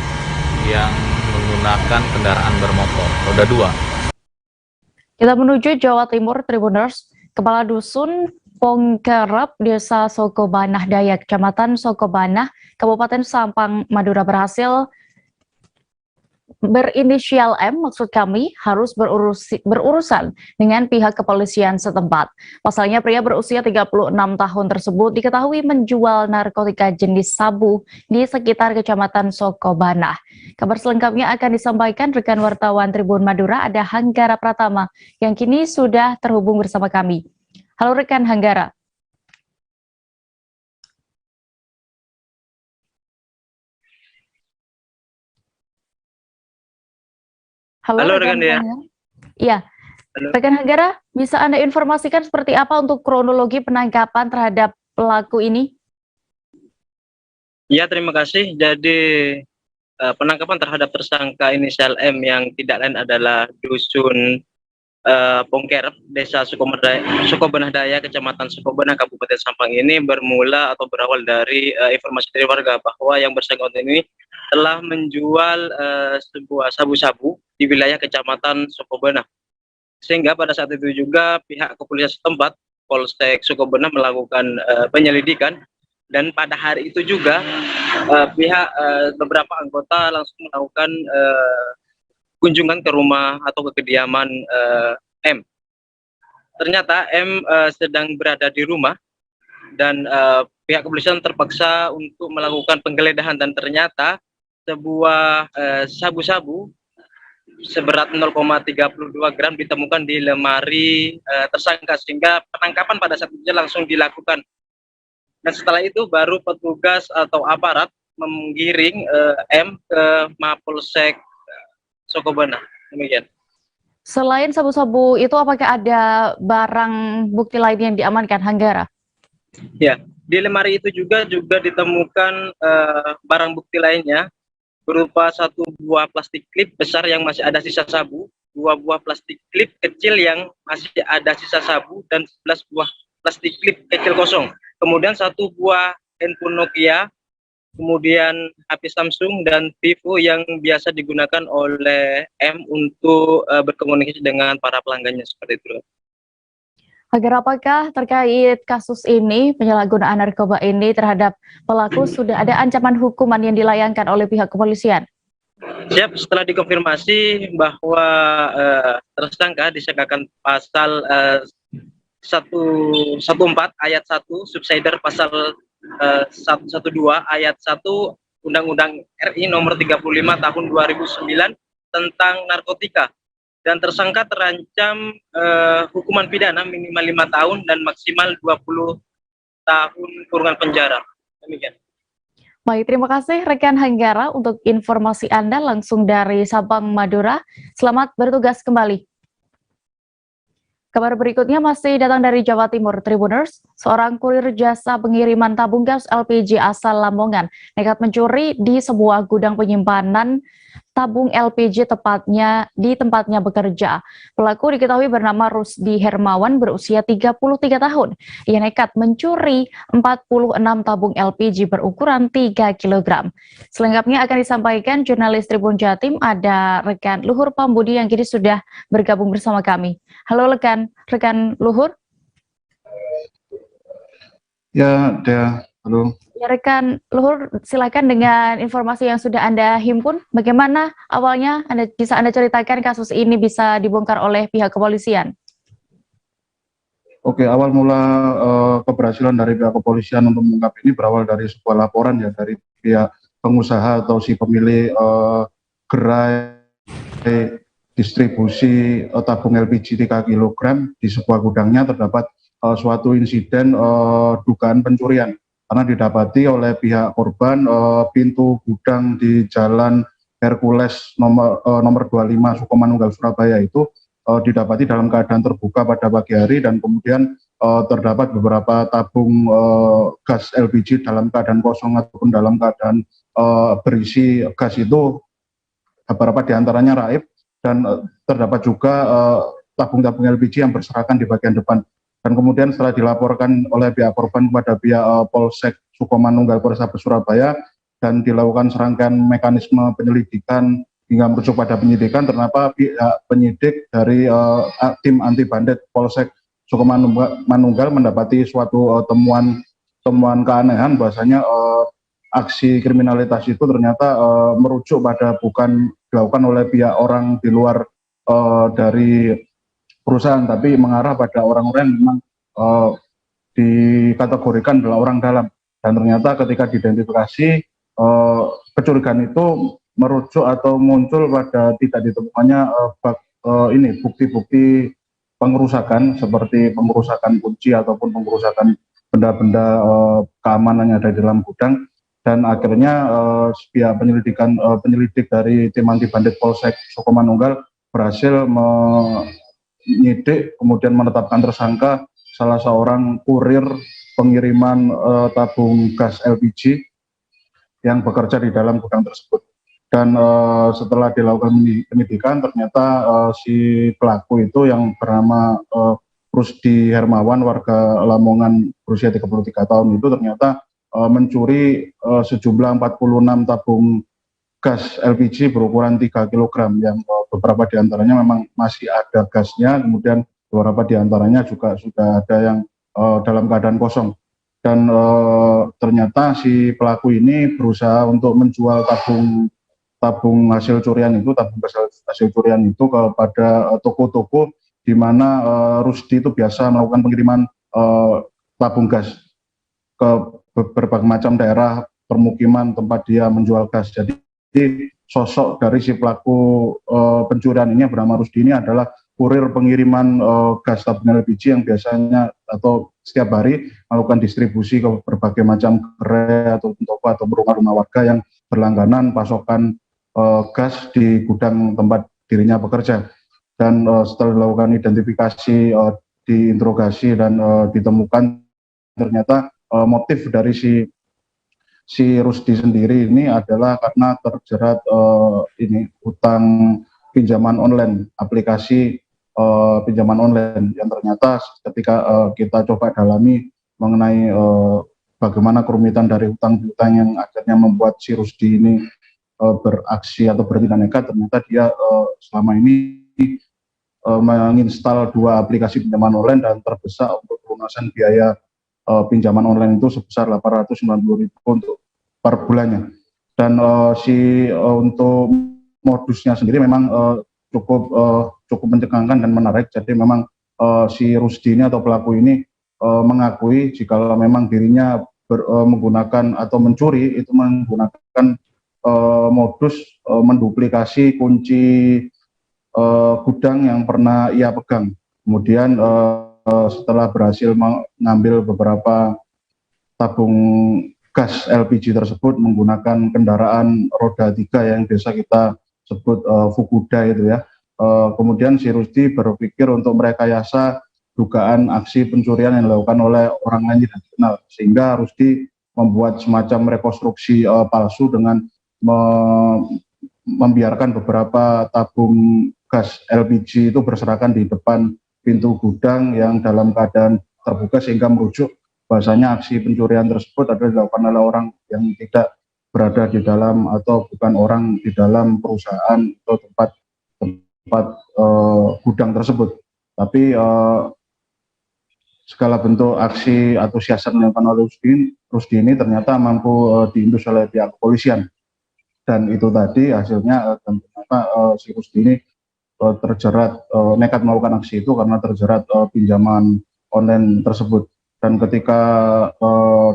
yang menggunakan kendaraan bermotor roda 2. Kita menuju Jawa Timur, Tribuners. Kepala Dusun Pongkerep, Desa Sokobanah Daya, Kecamatan Sokobanah, Kabupaten Sampang, Madura berhasil berinisial M, maksud kami, harus berurusan dengan pihak kepolisian setempat. Pasalnya pria berusia 36 tahun tersebut diketahui menjual narkotika jenis sabu di sekitar Kecamatan Sokobanah. Kabar selengkapnya akan disampaikan rekan wartawan Tribun Madura, ada Hanggara Pratama, yang kini sudah terhubung bersama kami. Halo rekan Hanggara. Halo rekan Dea. Iya, rekan Hanggara, bisa Anda informasikan seperti apa untuk kronologi penangkapan terhadap pelaku ini? Ya, terima kasih. Jadi penangkapan terhadap tersangka inisial M yang tidak lain adalah Dusun Pongkerep, Desa Sokobanah Daya, Kecamatan Sokobanah, Kabupaten Sampang ini bermula atau berawal dari informasi dari warga bahwa yang bersangkutan ini telah menjual sebuah sabu-sabu di wilayah Kecamatan Sokobanah. Sehingga pada saat itu juga pihak kepolisian setempat, Polsek Sokobanah, melakukan penyelidikan, dan pada hari itu juga pihak beberapa anggota langsung melakukan kunjungan ke rumah atau ke kediaman M. Ternyata M sedang berada di rumah dan pihak kepolisian terpaksa untuk melakukan penggeledahan, dan ternyata sebuah sabu-sabu seberat 0,32 gram ditemukan di lemari tersangka, sehingga penangkapan pada saat itu langsung dilakukan. Dan setelah itu baru petugas atau aparat menggiring M ke Mapolsek Sokobana. Demikian. Selain sabu-sabu itu, apakah ada barang bukti lain yang diamankan, Hanggara? Ya, di lemari itu juga ditemukan barang bukti lainnya, berupa 1 buah plastik klip besar yang masih ada sisa sabu, 2 buah plastik klip kecil yang masih ada sisa sabu, dan 11 buah plastik klip kecil kosong. Kemudian 1 buah handphone Nokia, kemudian HP Samsung dan Vivo yang biasa digunakan oleh M untuk berkomunikasi dengan para pelanggannya, seperti itu. Agar apakah terkait kasus ini, penyalahgunaan narkoba ini terhadap pelaku, sudah ada ancaman hukuman yang dilayangkan oleh pihak kepolisian? Siap, setelah dikonfirmasi bahwa tersangka disangkakan pasal 114 ayat 1 subsider pasal 112 ayat 1 Undang-Undang RI nomor 35 tahun 2009 tentang narkotika. Dan tersangka terancam hukuman pidana minimal 5 tahun dan maksimal 20 tahun kurungan penjara. Demikian. Baik, terima kasih rekan Hanggara untuk informasi Anda langsung dari Sabang, Madura. Selamat bertugas kembali. Kabar berikutnya masih datang dari Jawa Timur, Tribuners. Seorang kurir jasa pengiriman tabung gas LPG asal Lamongan nekat mencuri di sebuah gudang penyimpanan tabung LPG tepatnya di tempatnya bekerja. Pelaku diketahui bernama Rusdi Hermawan, berusia 33 tahun. Ia nekat mencuri 46 tabung LPG berukuran 3 kg. Selengkapnya akan disampaikan jurnalis Tribun Jatim, ada rekan Luhur Pambudi yang kini sudah bergabung bersama kami. Halo rekan Luhur. Ya, Dea. Halo. Ya, rekan Luhur, silakan dengan informasi yang sudah Anda himpun. Bagaimana awalnya bisa Anda ceritakan kasus ini bisa dibongkar oleh pihak kepolisian? Oke, awal mula keberhasilan dari pihak kepolisian untuk mengungkap ini berawal dari sebuah laporan ya dari pihak pengusaha atau si pemilik gerai distribusi tabung LPG 3 kg di sebuah gudangnya terdapat suatu insiden dugaan pencurian. Karena didapati oleh pihak korban pintu gudang di Jalan Hercules nomor 25 Sukomanunggal Surabaya itu didapati dalam keadaan terbuka pada pagi hari, dan kemudian terdapat beberapa tabung gas LPG dalam keadaan kosong ataupun dalam keadaan berisi gas itu beberapa diantaranya raib, dan terdapat juga tabung-tabung LPG yang berserakan di bagian depan. Dan kemudian setelah dilaporkan oleh pihak korban kepada pihak Polsek Sukomanunggal Polrestabes Surabaya dan dilakukan serangkaian mekanisme penyelidikan hingga merujuk pada penyidikan, ternyata pihak penyidik dari tim anti bandit Polsek Sukomanunggal mendapati suatu temuan keanehan, bahwasanya aksi kriminalitas itu ternyata merujuk pada bukan dilakukan oleh pihak orang di luar dari perusahaan, tapi mengarah pada orang-orang yang memang dikategorikan adalah orang dalam. Dan ternyata ketika diidentifikasi, kecurigaan itu merujuk atau muncul pada tidak ditemukannya bukti-bukti pengerusakan, seperti pengerusakan kunci ataupun pengerusakan benda-benda keamanan yang ada di dalam gudang. Dan akhirnya pihak penyelidik dari tim anti bandit Polsek Sukomanunggal berhasil menyidik, kemudian menetapkan tersangka salah seorang kurir pengiriman tabung gas LPG yang bekerja di dalam gudang tersebut. Dan setelah dilakukan penyidikan, ternyata si pelaku itu yang bernama Rusdi Hermawan, warga Lamongan, berusia 33 tahun itu ternyata mencuri sejumlah 46 tabung gas LPG berukuran 3 kg yang beberapa diantaranya memang masih ada gasnya, kemudian beberapa diantaranya juga sudah ada yang dalam keadaan kosong. Dan ternyata si pelaku ini berusaha untuk menjual tabung hasil curian itu, tabung gas hasil curian itu kepada toko-toko di mana Rusdi itu biasa melakukan pengiriman tabung gas ke berbagai macam daerah permukiman tempat dia menjual gas. Jadi sosok dari si pelaku pencurian ini bernama Rusdi ini adalah kurir pengiriman gas tabung LPG yang biasanya atau setiap hari melakukan distribusi ke berbagai macam gerai atau toko atau rumah-rumah warga yang berlangganan pasokan gas di gudang tempat dirinya bekerja. Dan setelah dilakukan identifikasi, diinterogasi dan ditemukan ternyata motif dari si Rusdi sendiri ini adalah karena terjerat utang pinjaman online, aplikasi pinjaman online yang ternyata ketika kita coba dalami mengenai bagaimana kerumitan dari hutang-hutang yang akhirnya membuat si Rusdi ini beraksi atau bertindak nekat, ternyata dia selama ini menginstal 2 aplikasi pinjaman online dan terdesak untuk pelunasan biaya pinjaman online itu sebesar 890.000 untuk per bulannya. Dan untuk modusnya sendiri memang cukup mencengangkan dan menarik. Jadi memang si Rusdi ini atau pelaku ini mengakui jika memang dirinya menggunakan atau mencuri itu menggunakan modus menduplikasi kunci gudang yang pernah ia pegang. Kemudian setelah berhasil mengambil beberapa tabung gas LPG tersebut menggunakan kendaraan roda 3 yang biasa kita sebut Fukuda itu ya. Kemudian si Rusdi berpikir untuk merekayasa dugaan aksi pencurian yang dilakukan oleh orang lain tidak dikenal, sehingga Rusdi membuat semacam rekonstruksi palsu dengan membiarkan beberapa tabung gas LPG itu berserakan di depan pintu gudang yang dalam keadaan terbuka, sehingga merujuk bahasanya aksi pencurian tersebut adalah dilakukan oleh orang yang tidak berada di dalam atau bukan orang di dalam perusahaan atau tempat gudang tersebut. Tapi segala bentuk aksi atau siasat yang dilakukan oleh Rusdi ini ternyata mampu diindus oleh pihak kepolisian. Dan itu tadi hasilnya ternyata si Rusdi ini terjerat nekat melakukan aksi itu karena terjerat pinjaman online tersebut. Dan ketika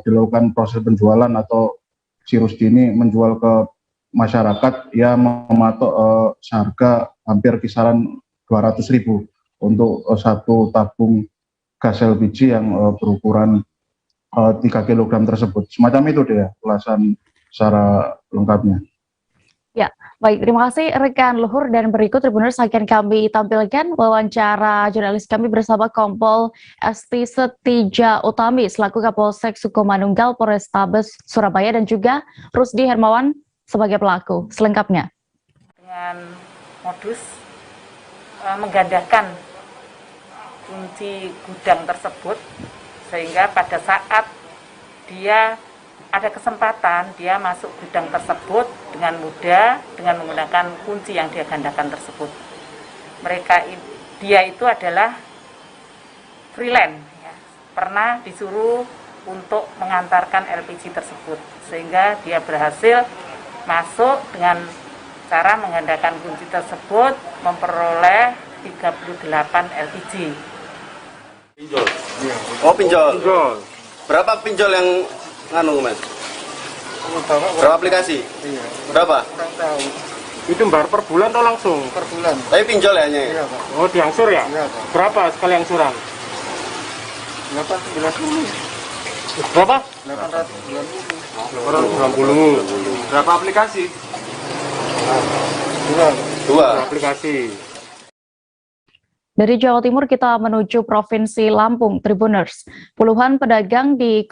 dilakukan proses penjualan atau si Rusdi ini menjual ke masyarakat, ia mematok seharga hampir kisaran 200.000 untuk satu tabung gas LPG yang berukuran 3 kg tersebut. Semacam itu deh ulasan secara lengkapnya. Ya, baik. Terima kasih rekan Luhur, dan berikut Tribuners akan kami tampilkan wawancara jurnalis kami bersama Kompol Esti Setija Utami selaku Kapolsek Sukomanunggal Polrestabes Surabaya dan juga Rusdi Hermawan sebagai pelaku. Selengkapnya. Dengan modus menggandakan kunci gudang tersebut sehingga pada saat dia ada kesempatan dia masuk gudang tersebut dengan mudah dengan menggunakan kunci yang dia gandakan tersebut. Dia itu adalah freelance, ya. Pernah disuruh untuk mengantarkan LPG tersebut sehingga dia berhasil masuk dengan cara menggandakan kunci tersebut memperoleh 38 LPG. Pinjol. Oh, pinjol. Berapa pinjol yang Mas? Berapa aplikasi? Iya. Berapa? Kurang tahu. Itu bayar per bulan atau langsung? Per bulan. Tapi pinjol ya hanya? Iya, Pak. Oh, diangsur ya? Iya, Pak. Berapa sekali angsuran? 890. Berapa? 890. Berapa aplikasi? Dua aplikasi. Dari Jawa Timur kita menuju Provinsi Lampung, Tribuners. Puluhan pedagang di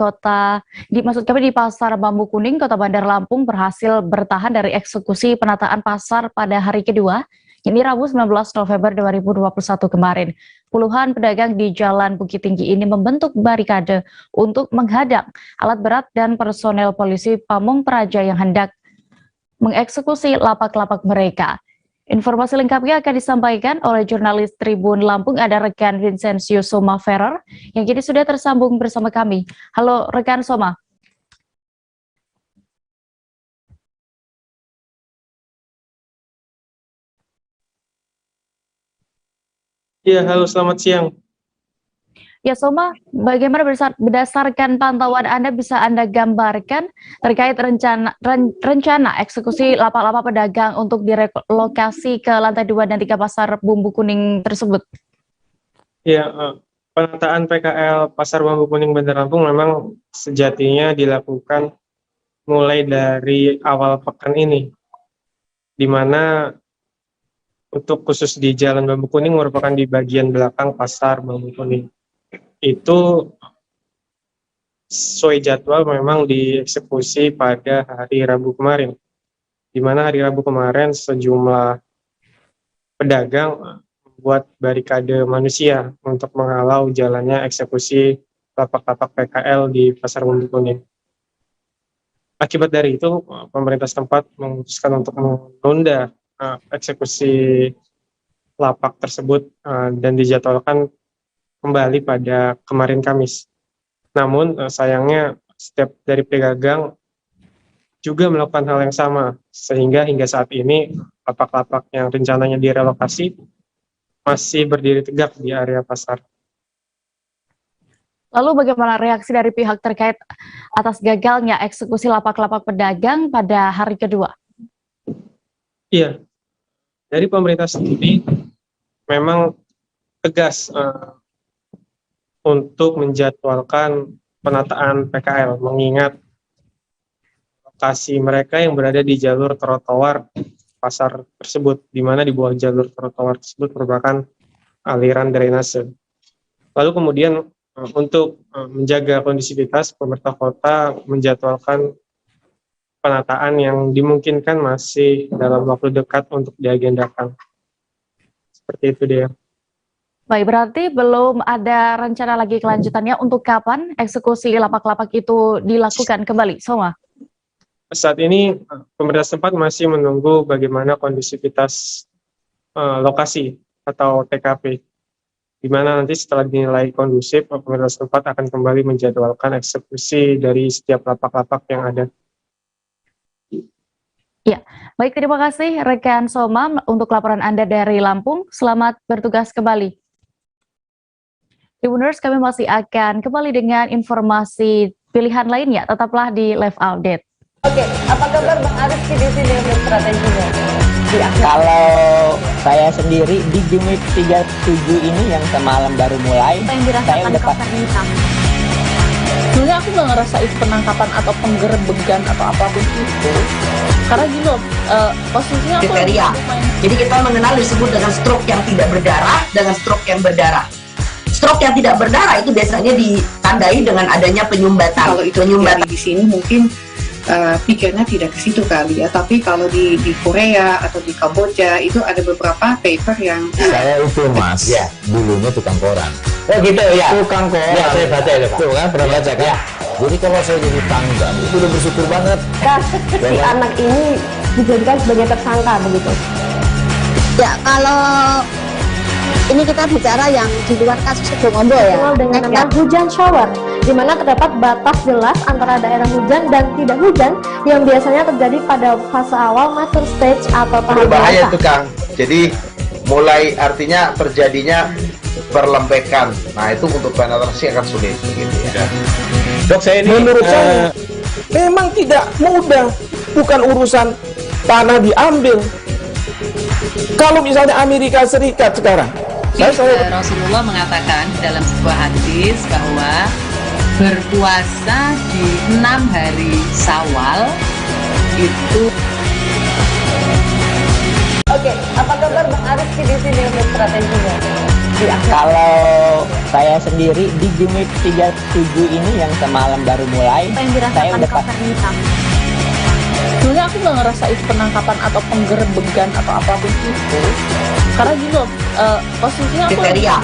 Pasar Bambu Kuning, Kota Bandar Lampung berhasil bertahan dari eksekusi penataan pasar pada hari kedua, ini Rabu 19 November 2021 kemarin. Puluhan pedagang di Jalan Bukit Tinggi ini membentuk barikade untuk menghadang alat berat dan personel polisi Pamung Praja yang hendak mengeksekusi lapak-lapak mereka. Informasi lengkapnya akan disampaikan oleh jurnalis Tribun Lampung, ada rekan Vincencio Soma Ferrer yang kini sudah tersambung bersama kami. Halo rekan Soma. Iya, halo, selamat siang. Ya, Soma, bagaimana berdasarkan pantauan Anda bisa Anda gambarkan terkait rencana eksekusi lapak-lapak pedagang untuk direlokasi ke lantai 2 dan 3 pasar Bumbu Kuning tersebut? Ya, penataan PKL Pasar Bambu Kuning Bandar Lampung memang sejatinya dilakukan mulai dari awal pekan ini, di mana untuk khusus di Jalan Bambu Kuning merupakan di bagian belakang Pasar Bambu Kuning. Itu sesuai jadwal memang dieksekusi pada hari Rabu kemarin, di mana hari Rabu kemarin sejumlah pedagang membuat barikade manusia untuk menghalau jalannya eksekusi lapak-lapak PKL di Pasar Bambu Kuning. Akibat dari itu, pemerintah setempat memutuskan untuk menunda eksekusi lapak tersebut dan dijadwalkan kembali pada kemarin Kamis. Namun sayangnya setiap dari pedagang juga melakukan hal yang sama, sehingga hingga saat ini lapak-lapak yang rencananya direlokasi masih berdiri tegak di area pasar. Lalu bagaimana reaksi dari pihak terkait atas gagalnya eksekusi lapak-lapak pedagang pada hari kedua? Iya, dari pemerintah sendiri memang tegas untuk menjadwalkan penataan PKL, mengingat lokasi mereka yang berada di jalur trotoar pasar tersebut, di mana di bawah jalur trotoar tersebut merupakan aliran drainase. Lalu kemudian untuk menjaga kondisivitas, pemerintah kota menjadwalkan penataan yang dimungkinkan masih dalam waktu dekat untuk diagendakan. Seperti itu dia. Baik, berarti belum ada rencana lagi kelanjutannya untuk kapan eksekusi lapak-lapak itu dilakukan kembali, Soma? Saat ini pemerintah setempat masih menunggu bagaimana kondisivitas lokasi atau TKP, di mana nanti setelah dinilai kondusif, pemerintah setempat akan kembali menjadwalkan eksekusi dari setiap lapak-lapak yang ada. Ya, baik, terima kasih rekan Soma untuk laporan Anda dari Lampung. Selamat bertugas kembali. Tribuners, kami masih akan kembali dengan informasi pilihan lainnya. Tetaplah di Live Update. Oke, apa kabar Bang Arief di sini untuk strateginya? Kalau saya sendiri di Game Week 37 ini yang semalam baru mulai, saya udah pasti. Sebenarnya aku nggak ngerasa itu penangkapan atau penggerebegan atau apapun itu, karena gini loh, posisinya aku kriteria. Jadi kita mengenal disebut dengan stroke yang tidak berdarah dengan stroke yang berdarah. Stroke yang tidak berdarah itu biasanya ditandai dengan adanya penyumbatan. Kalau itu penyumbatan di sini mungkin pikirnya tidak ke situ kali ya, tapi kalau di Korea atau di Kamboja itu ada beberapa paper yang saya itu mas, ya dulunya tukang koran. Oh gitu ya, tukang koran. Ya saya baca ya, tuh kan pernah baca kan. Jadi kalau saya jadi pangdam itu udah bersyukur banget. Si anak ini dijadikan sebagai tersangka begitu. Ya kalau ini kita bicara yang di luar kasus Sebongombo ya. Dengan nama hujan shower, di mana terdapat batas jelas antara daerah hujan dan tidak hujan yang biasanya terjadi pada fase awal mature stage atau tahap berbahaya itu Kang. Jadi mulai artinya terjadinya perlembekan. Nah itu untuk penetrasi akan sulit begitu ya. Dok, saya ini menurut saya memang tidak mudah, bukan urusan tanah diambil. Kalau misalnya Amerika Serikat sekarang, Rasulullah mengatakan dalam sebuah hadis bahwa berpuasa di 6 hari Syawal itu. Oke, apa kabar Bang Arief di sini untuk strateginya? Kalau saya sendiri di Game Week 37 ini yang semalam baru mulai, saya udah pasti. Sebenarnya aku nggak ngerasa itu penangkapan atau penggerebegan atau apapun itu, karena gini loh, posisinya aku kriteria.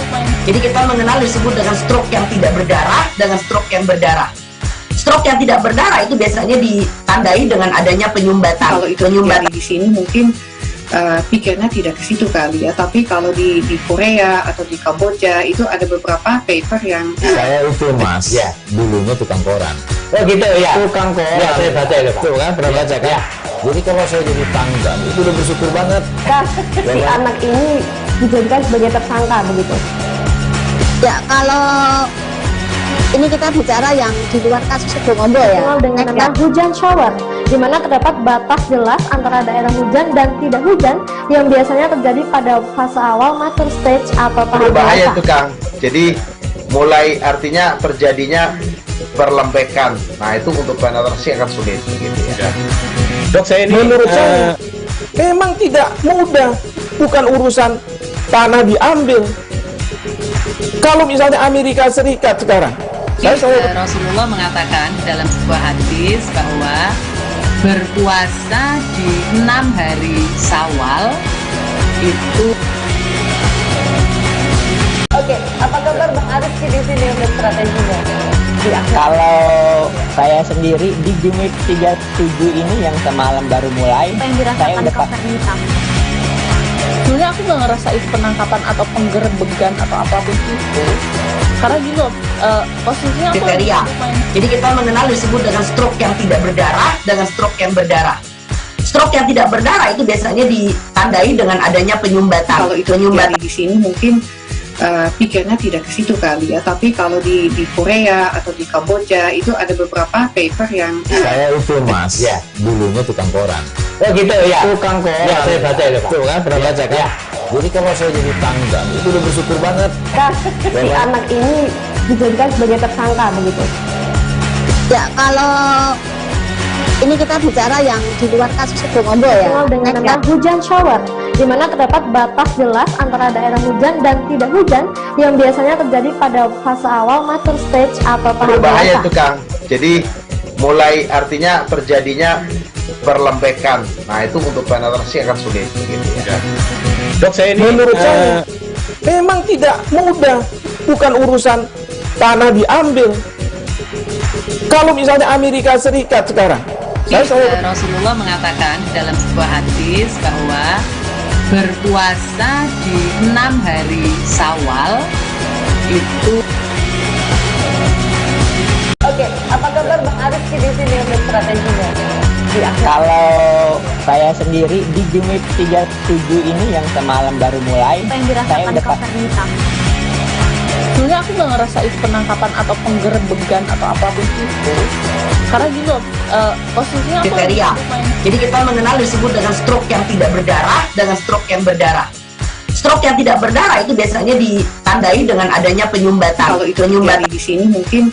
Jadi kita mengenal disebut dengan stroke yang tidak berdarah dengan stroke yang berdarah. Stroke yang tidak berdarah itu biasanya ditandai dengan adanya penyumbatan. Kalau itu penyumbatan di sini mungkin pikirnya tidak ke situ kali ya, tapi kalau di Korea atau di Kamboja itu ada beberapa paper yang saya itu mas, ya dulunya tukang koran. Oh gitu ya, tukang koran. Ya saya baca ya, tuh kan pernah baca kan. Jadi kalau saya jadi pangdam itu udah bersyukur banget. Si anak ini dijadikan sebagai tersangka begitu. Ya, kalau ini kita bicara yang di luar kasus Sebongombo ya. Dengan nama hujan shower, di mana terdapat batas jelas antara daerah hujan dan tidak hujan yang biasanya terjadi pada fase awal mature stage atau tahap Berbahaya dewasa. itu Kang. Jadi mulai artinya terjadinya perlembekan. Nah itu untuk penetrasi akan sulit gitu ya. Dok, saya ini menurut saya memang tidak mudah, bukan urusan tanah diambil. Kalau misalnya Amerika Serikat sekarang, Rasulullah mengatakan dalam sebuah hadis bahwa berpuasa di 6 hari Syawal itu. Oke, apa kabar Bang Ariski di sini untuk strateginya? Kalau saya sendiri di Game Week 37 ini yang semalam baru mulai, saya udah Sebenarnya aku nggak ngerasa itu penangkapan atau penggerebegan atau apapun itu, karena gini loh, posisinya aku kriteria. Jadi kita mengenal disebut dengan stroke yang tidak berdarah dengan stroke yang berdarah. Stroke yang tidak berdarah itu biasanya ditandai dengan adanya penyumbatan. Kalau itu terjadi di sini mungkin pikirnya tidak ke situ kali ya, tapi kalau di Korea atau di Kamboja itu ada beberapa paper yang Saya itu Mas, ya dulunya tukang koran. Oh gitu ya. Tukang koran. Ya saya baca itu Pak. Tuh kan pernah baca kan? Jadi kalau saya jadi tanggal itu udah bersyukur banget. Si anak ini dijadikan sebagai tersangka begitu. Ya, kalau ini kita bicara yang di luar kasus Sebongombo ya. Dengan nama hujan shower, di mana terdapat batas jelas antara daerah hujan dan tidak hujan yang biasanya terjadi pada fase awal mature stage atau tahap Berbahaya dewasa. itu Kang. Jadi mulai artinya terjadinya perlembekan. Nah itu untuk penetrasi akan sulit gitu ya. Dok, saya ini menurut saya memang tidak mudah, bukan urusan tanah diambil. Kalau misalnya Amerika Serikat sekarang, Rasulullah mengatakan dalam sebuah hadis bahwa berpuasa di 6 hari Syawal itu. Oke, apa kabar Bang Ariski di sini untuk strateginya? Kalau saya sendiri di Game Week 37 ini yang semalam baru mulai, saya udah Sebenarnya aku nggak ngerasa itu penangkapan atau penggerebegan atau apapun itu, karena gini loh, posisinya aku kriteria. Jadi kita mengenal disebut dengan stroke yang tidak berdarah dengan stroke yang berdarah. Stroke yang tidak berdarah itu biasanya ditandai dengan adanya penyumbatan. kalau itu terjadi di sini mungkin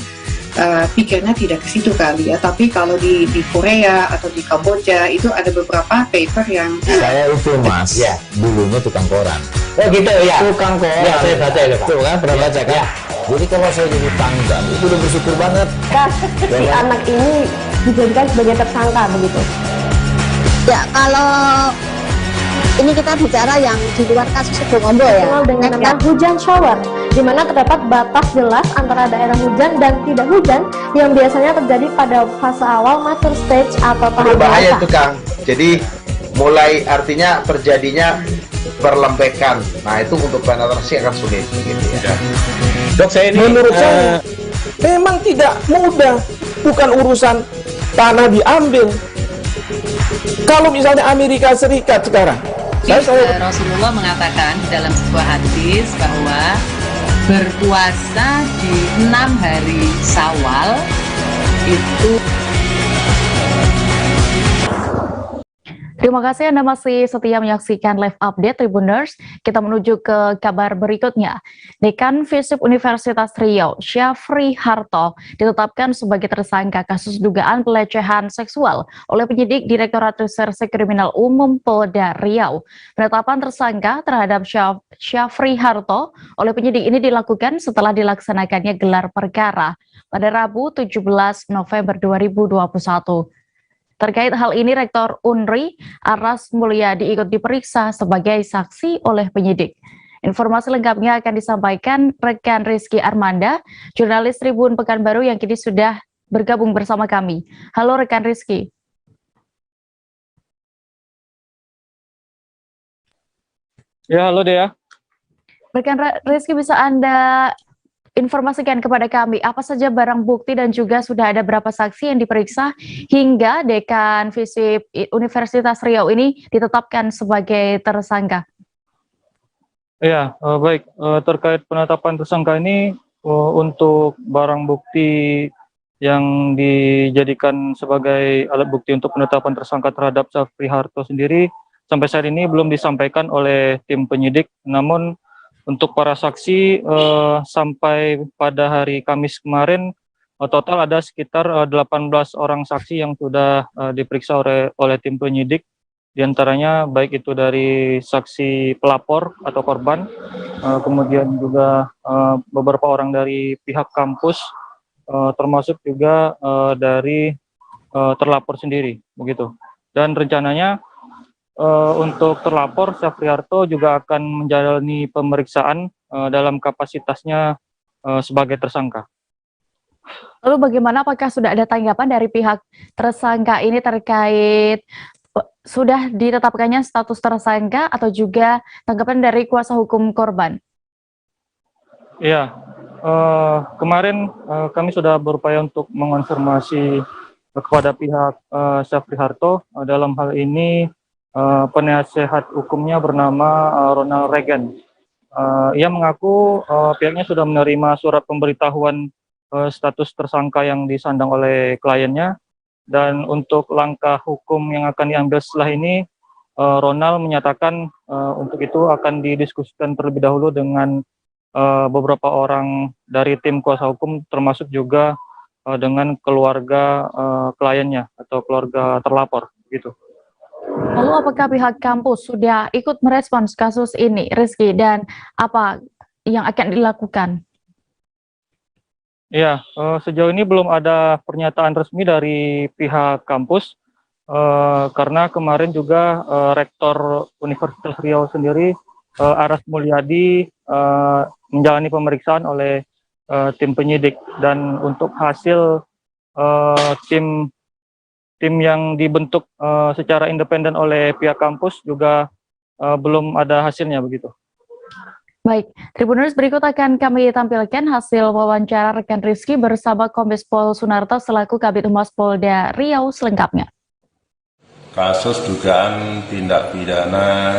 pikirnya tidak ke situ kali ya, tapi kalau di Korea atau di Kamboja itu ada beberapa paper yang Saya itu Mas, ya dulunya tukang koran. Oh gitu ya. Tukang koran. Ya saya baca itu Pak. Tuh kan pernah baca kan? Jadi kalau saya jadi tanggal itu udah bersyukur banget. Si anak ini dijadikan sebagai tersangka begitu. Ya, kalau ini kita bicara yang di luar kasus Sebongombo ya. Dengan nama hujan shower, di mana terdapat batas jelas antara daerah hujan dan tidak hujan yang biasanya terjadi pada fase awal mature stage atau tahap Berbahaya dewasa. itu Kang. Jadi mulai artinya terjadinya perlembekan. Nah itu untuk penetrasi akan sulit gitu ya. Dok, saya ini menurut saya memang tidak mudah, bukan urusan tanah diambil. Kalau misalnya Amerika Serikat sekarang, Rasulullah mengatakan dalam sebuah hadis bahwa berpuasa di 6 hari Syawal itu. Terima kasih Anda masih setia menyaksikan live update Tribuners. Kita menuju ke kabar berikutnya. Dekan FISIP Universitas Riau, Syafri Harto, ditetapkan sebagai tersangka kasus dugaan pelecehan seksual oleh penyidik Direktorat Reserse Kriminal Umum Polda Riau. Penetapan tersangka terhadap Syafri Harto oleh penyidik ini dilakukan setelah dilaksanakannya gelar perkara pada Rabu 17 November 2021. Terkait hal ini, Rektor UNRI, Aras Mulyadi ikut diperiksa sebagai saksi oleh penyidik. Informasi lengkapnya akan disampaikan rekan Rizky Armanda, jurnalis Tribun Pekanbaru yang kini sudah bergabung bersama kami. Halo rekan Rizky. Ya, halo Dea. Rekan Rizky, bisa Anda informasikan kepada kami apa saja barang bukti dan juga sudah ada berapa saksi yang diperiksa hingga Dekan FISIP Universitas Riau ini ditetapkan sebagai tersangka? Ya, baik. Terkait penetapan tersangka ini, untuk barang bukti yang dijadikan sebagai alat bukti untuk penetapan tersangka terhadap Syafri Harto sendiri, sampai saat ini belum disampaikan oleh tim penyidik. Namun untuk para saksi, sampai pada hari Kamis kemarin, total ada sekitar 18 orang saksi yang sudah diperiksa oleh tim penyidik. Di antaranya baik itu dari saksi pelapor atau korban, kemudian juga beberapa orang dari pihak kampus, termasuk juga dari terlapor sendiri, begitu. Dan rencananya untuk terlapor Syafri Harto juga akan menjalani pemeriksaan dalam kapasitasnya sebagai tersangka. Lalu bagaimana, apakah sudah ada tanggapan dari pihak tersangka ini terkait sudah ditetapkannya status tersangka atau juga tanggapan dari kuasa hukum korban? Iya, kemarin kami sudah berupaya untuk mengonfirmasi kepada pihak Syafri Harto. Dalam hal ini penasehat hukumnya bernama Ronald Reagan. Ia mengaku pihaknya sudah menerima surat pemberitahuan status tersangka yang disandang oleh kliennya. Dan untuk langkah hukum yang akan diambil setelah ini, Ronald menyatakan untuk itu akan didiskusikan terlebih dahulu dengan beberapa orang dari tim kuasa hukum, termasuk juga dengan keluarga kliennya atau keluarga terlapor, gitu. Lalu apakah pihak kampus sudah ikut merespons kasus ini, Rizky, dan apa yang akan dilakukan? Ya, sejauh ini belum ada pernyataan resmi dari pihak kampus, karena kemarin juga Rektor Universitas Riau sendiri, Aras Mulyadi, menjalani pemeriksaan oleh tim penyidik. Dan untuk hasil tim yang dibentuk secara independen oleh pihak kampus juga belum ada hasilnya, begitu. Baik, Tribuners, berikut akan kami tampilkan hasil wawancara rekan Rizky bersama Kombes Pol Sunarto selaku Kabid Humas Polda Riau selengkapnya. Kasus dugaan tindak pidana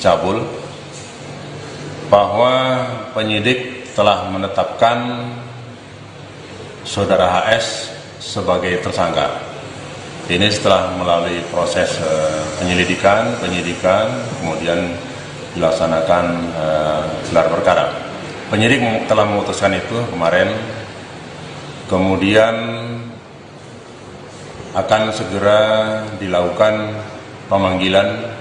cabul, bahwa penyidik telah menetapkan Saudara HS sebagai tersangka. Ini setelah melalui proses penyidikan, kemudian dilaksanakan gelar perkara. Penyidik telah memutuskan itu kemarin, kemudian akan segera dilakukan pemanggilan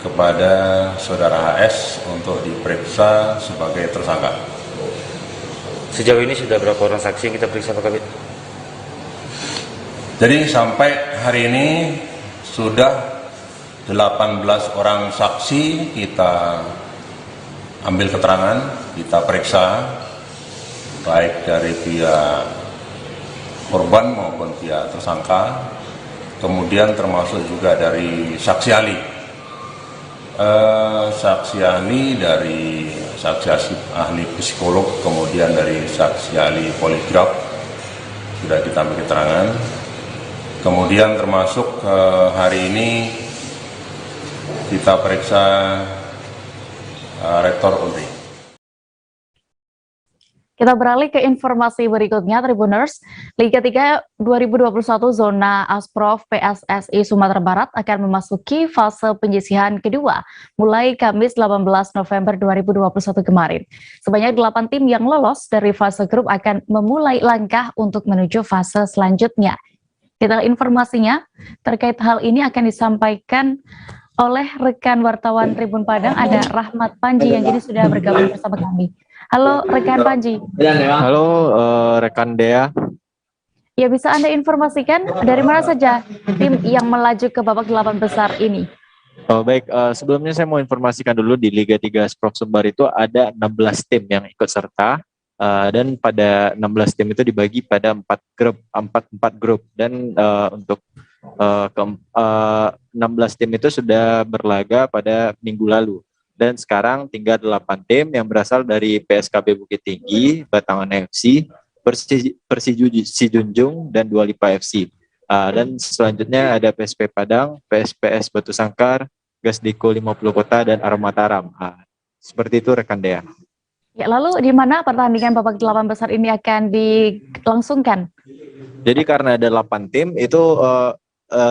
kepada Saudara HS untuk diperiksa sebagai tersangka. Sejauh ini sudah berapa orang saksi yang kita periksa, Pak Kabid? Jadi sampai hari ini sudah 18 orang saksi kita ambil keterangan, kita periksa, baik dari pihak korban maupun pihak tersangka, kemudian termasuk juga dari saksi ahli. Saksi ahli dari saksi ahli psikolog, kemudian dari saksi ahli poligraf sudah kita ambil keterangan. Kemudian termasuk hari ini kita periksa Rektor Unri. Kita beralih ke informasi berikutnya, Tribuners. Liga 3 2021 zona Asprof PSSI Sumatera Barat akan memasuki fase penyisihan kedua mulai Kamis 18 November 2021 kemarin. Sebanyak 8 tim yang lolos dari fase grup akan memulai langkah untuk menuju fase selanjutnya. Detail informasinya terkait hal ini akan disampaikan oleh rekan wartawan Tribun Padang, ada Rahmat Panji yang kini sudah bergabung bersama kami. Halo rekan Panji. Halo rekan Dea. Ya, bisa Anda informasikan dari mana saja tim yang melaju ke babak 8 besar ini? Oh, baik, sebelumnya saya mau informasikan dulu di Liga 3 Asprof Sumbar itu ada 16 tim yang ikut serta. Dan pada 16 tim itu dibagi pada 4 grup dan untuk 16 tim itu sudah berlaga pada minggu lalu dan sekarang tinggal 8 tim yang berasal dari PSKB Bukit Tinggi, Batangan FC, Persiju Sijunjung dan Dua Lipa FC. Dan selanjutnya ada PSP Padang, PSPS Batu Sangkar, Gasdiko 50 Kota, dan Armataram. Seperti itu rekan Dea. Ya, lalu di mana pertandingan babak 8 besar ini akan dilangsungkan? Jadi karena ada 8 tim itu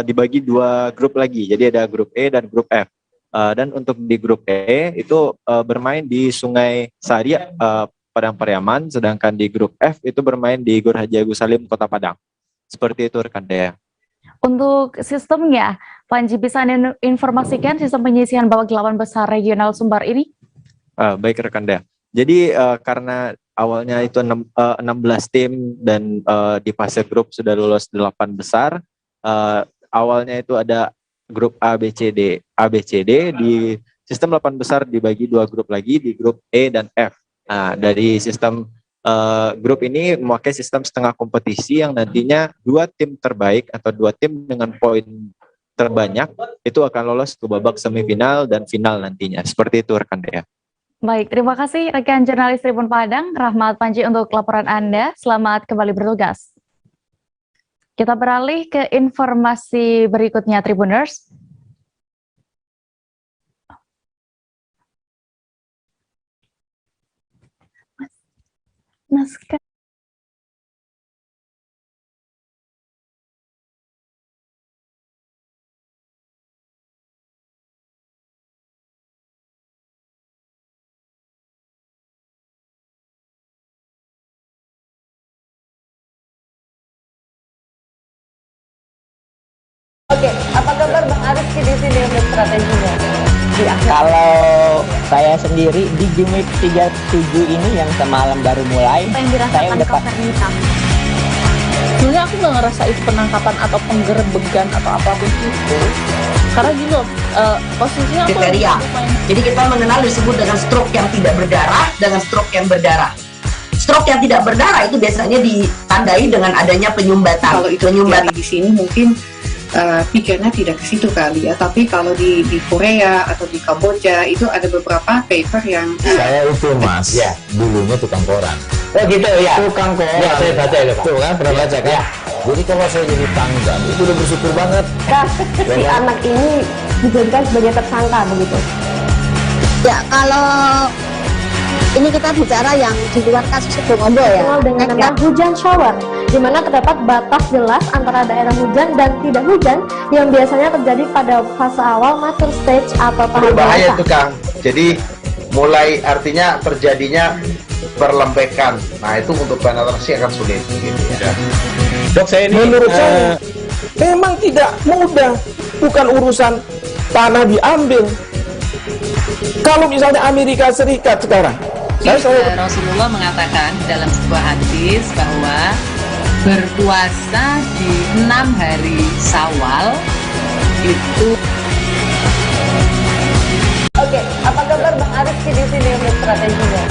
dibagi 2 grup lagi. Jadi ada grup E dan grup F. Dan untuk di grup E itu bermain di Sungai Sari, Padang Pariaman, sedangkan di grup F itu bermain di Gor Haji Agus Salim, Kota Padang. Seperti itu rekan Dea. Untuk sistemnya, Panji bisa informasikan sistem penyisihan babak 8 besar regional Sumbar ini? Baik rekan Dea. Jadi karena awalnya itu 16 tim dan di fase grup sudah lolos 8 besar, awalnya itu ada grup A, B, C, D. Di sistem 8 besar dibagi 2 grup lagi, di grup E dan F. Nah, dari sistem grup ini memakai sistem setengah kompetisi yang nantinya 2 tim terbaik atau 2 tim dengan poin terbanyak itu akan lolos ke babak semifinal dan final nantinya. Seperti itu rekan Dea. Baik, terima kasih rekan jurnalis Tribun Padang, Rahmat Panji untuk laporan Anda. Selamat kembali bertugas. Kita beralih ke informasi berikutnya, Tribuners. Naskah. Oke, apa kabar Bang Arifki di sini untuk strateginya? Kalau saya sendiri di game week 37 ini yang semalam baru mulai, saya udah sebenarnya aku nggak ngerasa itu penangkapan atau penggerebegan atau apapun itu, karena gini loh, posisinya aku kriteria. Jadi kita mengenal disebut dengan stroke yang tidak berdarah dengan stroke yang berdarah. Stroke yang tidak berdarah itu biasanya ditandai dengan adanya penyumbatan. Kalau itu penyumbatan di sini mungkin pikirnya tidak ke situ kali ya, tapi kalau di Korea atau di Kamboja itu ada beberapa paper yang saya itu mas, ya dulunya tukang koran. Oh gitu ya, Tukang koran. ya saya baca itu Pak. Tuh kan pernah baca kan? Ya. Jadi kalau saya jadi tanggal itu udah bersyukur banget. Si anak ini dijadikan sebagai tersangka begitu. Ya, kalau ini kita bicara yang di luar kasus Sebongombo ya. Dikenal dengan nama hujan shower, di mana terdapat batas jelas antara daerah hujan dan tidak hujan yang biasanya terjadi pada fase awal mature stage atau tahap Berbahaya dewasa. itu Kang. Jadi mulai artinya terjadinya perlembekan. Nah itu untuk penetrasi akan sulit gitu ya. Dok, saya ini menurut saya memang tidak mudah, bukan urusan tanah diambil. Kalau misalnya Amerika Serikat sekarang, Rasulullah mengatakan dalam sebuah hadis bahwa berpuasa di 6 hari Syawal itu. Oke, apa kabar Bang Arifki di sini untuk strateginya?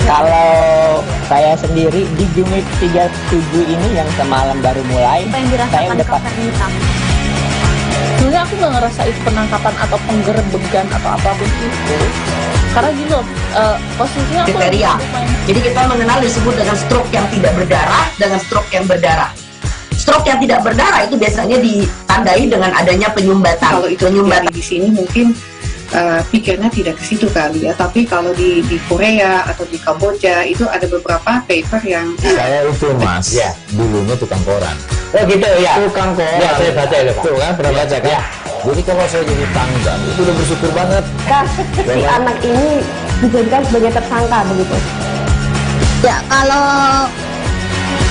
Kalau saya sendiri di game week 37 ini yang semalam baru mulai, saya udah sebenarnya aku nggak ngerasa itu penangkapan atau penggerebegan atau apapun itu, karena gini loh, posisinya aku kriteria. Jadi kita mengenal disebut dengan stroke yang tidak berdarah dengan stroke yang berdarah. Stroke yang tidak berdarah itu biasanya ditandai dengan adanya penyumbatan. Kalau itu penyumbatan di sini mungkin pikirnya tidak ke situ kali ya, tapi kalau di Korea atau di Kamboja itu ada beberapa paper yang saya itu mas, ya dulunya tukang koran. Oh gitu ya, Tukang koran. ya saya baca itu Pak. Tuh kan pernah baca kan? Ya. Jadi kalau saya jadi tanggal itu udah bersyukur banget. Si anak ini dijadikan sebagai tersangka begitu. Ya, kalau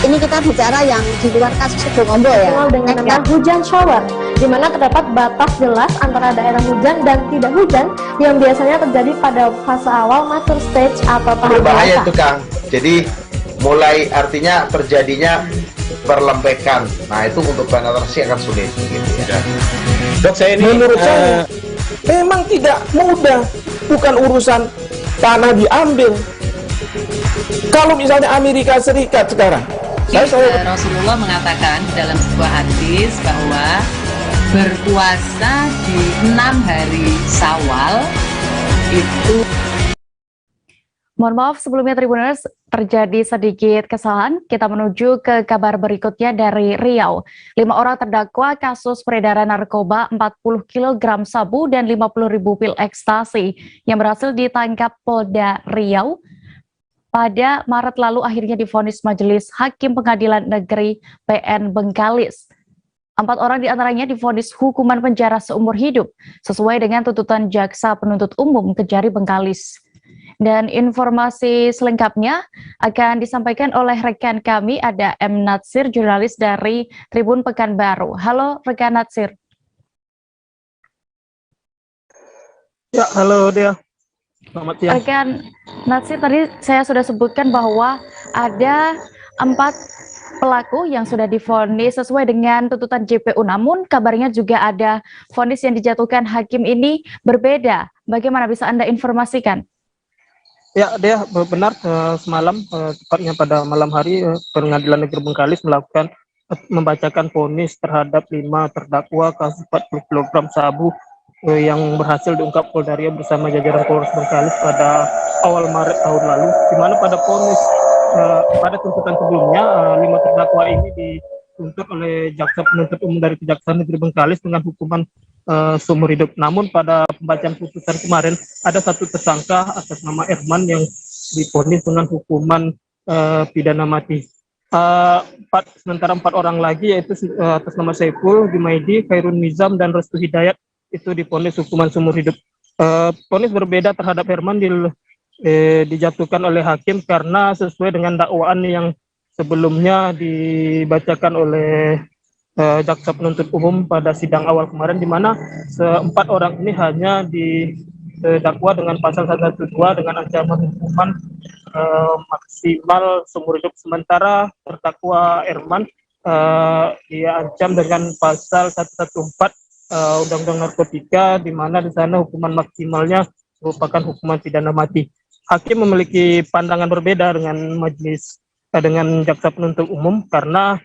ini kita bicara yang di luar kasus Sebongombo ya. Dikenal dengan nama hujan shower, di mana terdapat batas jelas antara daerah hujan dan tidak hujan yang biasanya terjadi pada fase awal mature stage atau tahap Berbahaya dewasa. itu Kang. Jadi mulai artinya terjadinya perlembekan. Nah itu untuk penetrasi akan sulit gitu ya. Dok, saya ini menurut saya memang tidak mudah, bukan urusan tanah diambil. Kalau misalnya Amerika Serikat sekarang, Rasulullah mengatakan dalam sebuah hadis bahwa berpuasa di 6 hari Syawal itu. Mohon maaf sebelumnya Tribuners, terjadi sedikit kesalahan. Kita menuju ke kabar berikutnya dari Riau. 5 orang terdakwa kasus peredaran narkoba 40 kg sabu dan 50.000 pil ekstasi yang berhasil ditangkap Polda Riau pada Maret lalu akhirnya divonis Majelis Hakim Pengadilan Negeri PN Bengkalis. 4 orang diantaranya divonis hukuman penjara seumur hidup sesuai dengan tuntutan Jaksa Penuntut Umum Kejari Bengkalis. Dan informasi selengkapnya akan disampaikan oleh rekan kami, ada M. Natsir, jurnalis dari Tribun Pekanbaru. Halo rekan Natsir. Ya, halo Dea. Selamat siang. Rekan Natsir, tadi saya sudah sebutkan bahwa ada 4 pelaku yang sudah divonis sesuai dengan tuntutan JPU. Namun kabarnya juga ada vonis yang dijatuhkan hakim ini berbeda. Bagaimana bisa Anda informasikan? Ya, Dea, benar semalam, tepatnya pada malam hari, Pengadilan Negeri Bengkalis membacakan vonis terhadap 5 terdakwa kasus 40 kg sabu yang berhasil diungkap Polda Riau bersama jajaran Polres Bengkalis pada awal Maret tahun lalu, di mana pada vonis pada tuntutan sebelumnya 5 terdakwa ini dituntut oleh Jaksa Penuntut Umum dari Kejaksaan Negeri Bengkalis dengan hukuman seumur hidup. Namun pada pembacaan putusan kemarin ada 1 tersangka atas nama Erman yang divonis dengan hukuman pidana mati. Sementara 4 orang lagi yaitu atas nama Saiful, Jumaidi, Khairun Nizam, dan Restu Hidayat itu divonis hukuman seumur hidup. Vonis berbeda terhadap Herman dijatuhkan oleh hakim karena sesuai dengan dakwaan yang sebelumnya dibacakan oleh Jaksa Penuntut Umum pada sidang awal kemarin, di mana 4 orang ini hanya didakwa dengan pasal 112 dengan ancaman hukuman maksimal seumur hidup, sementara terdakwa Erman dia ancam dengan pasal 114 Undang-Undang Narkotika, di mana di sana hukuman maksimalnya merupakan hukuman pidana mati. Hakim memiliki pandangan berbeda dengan dengan Jaksa Penuntut Umum karena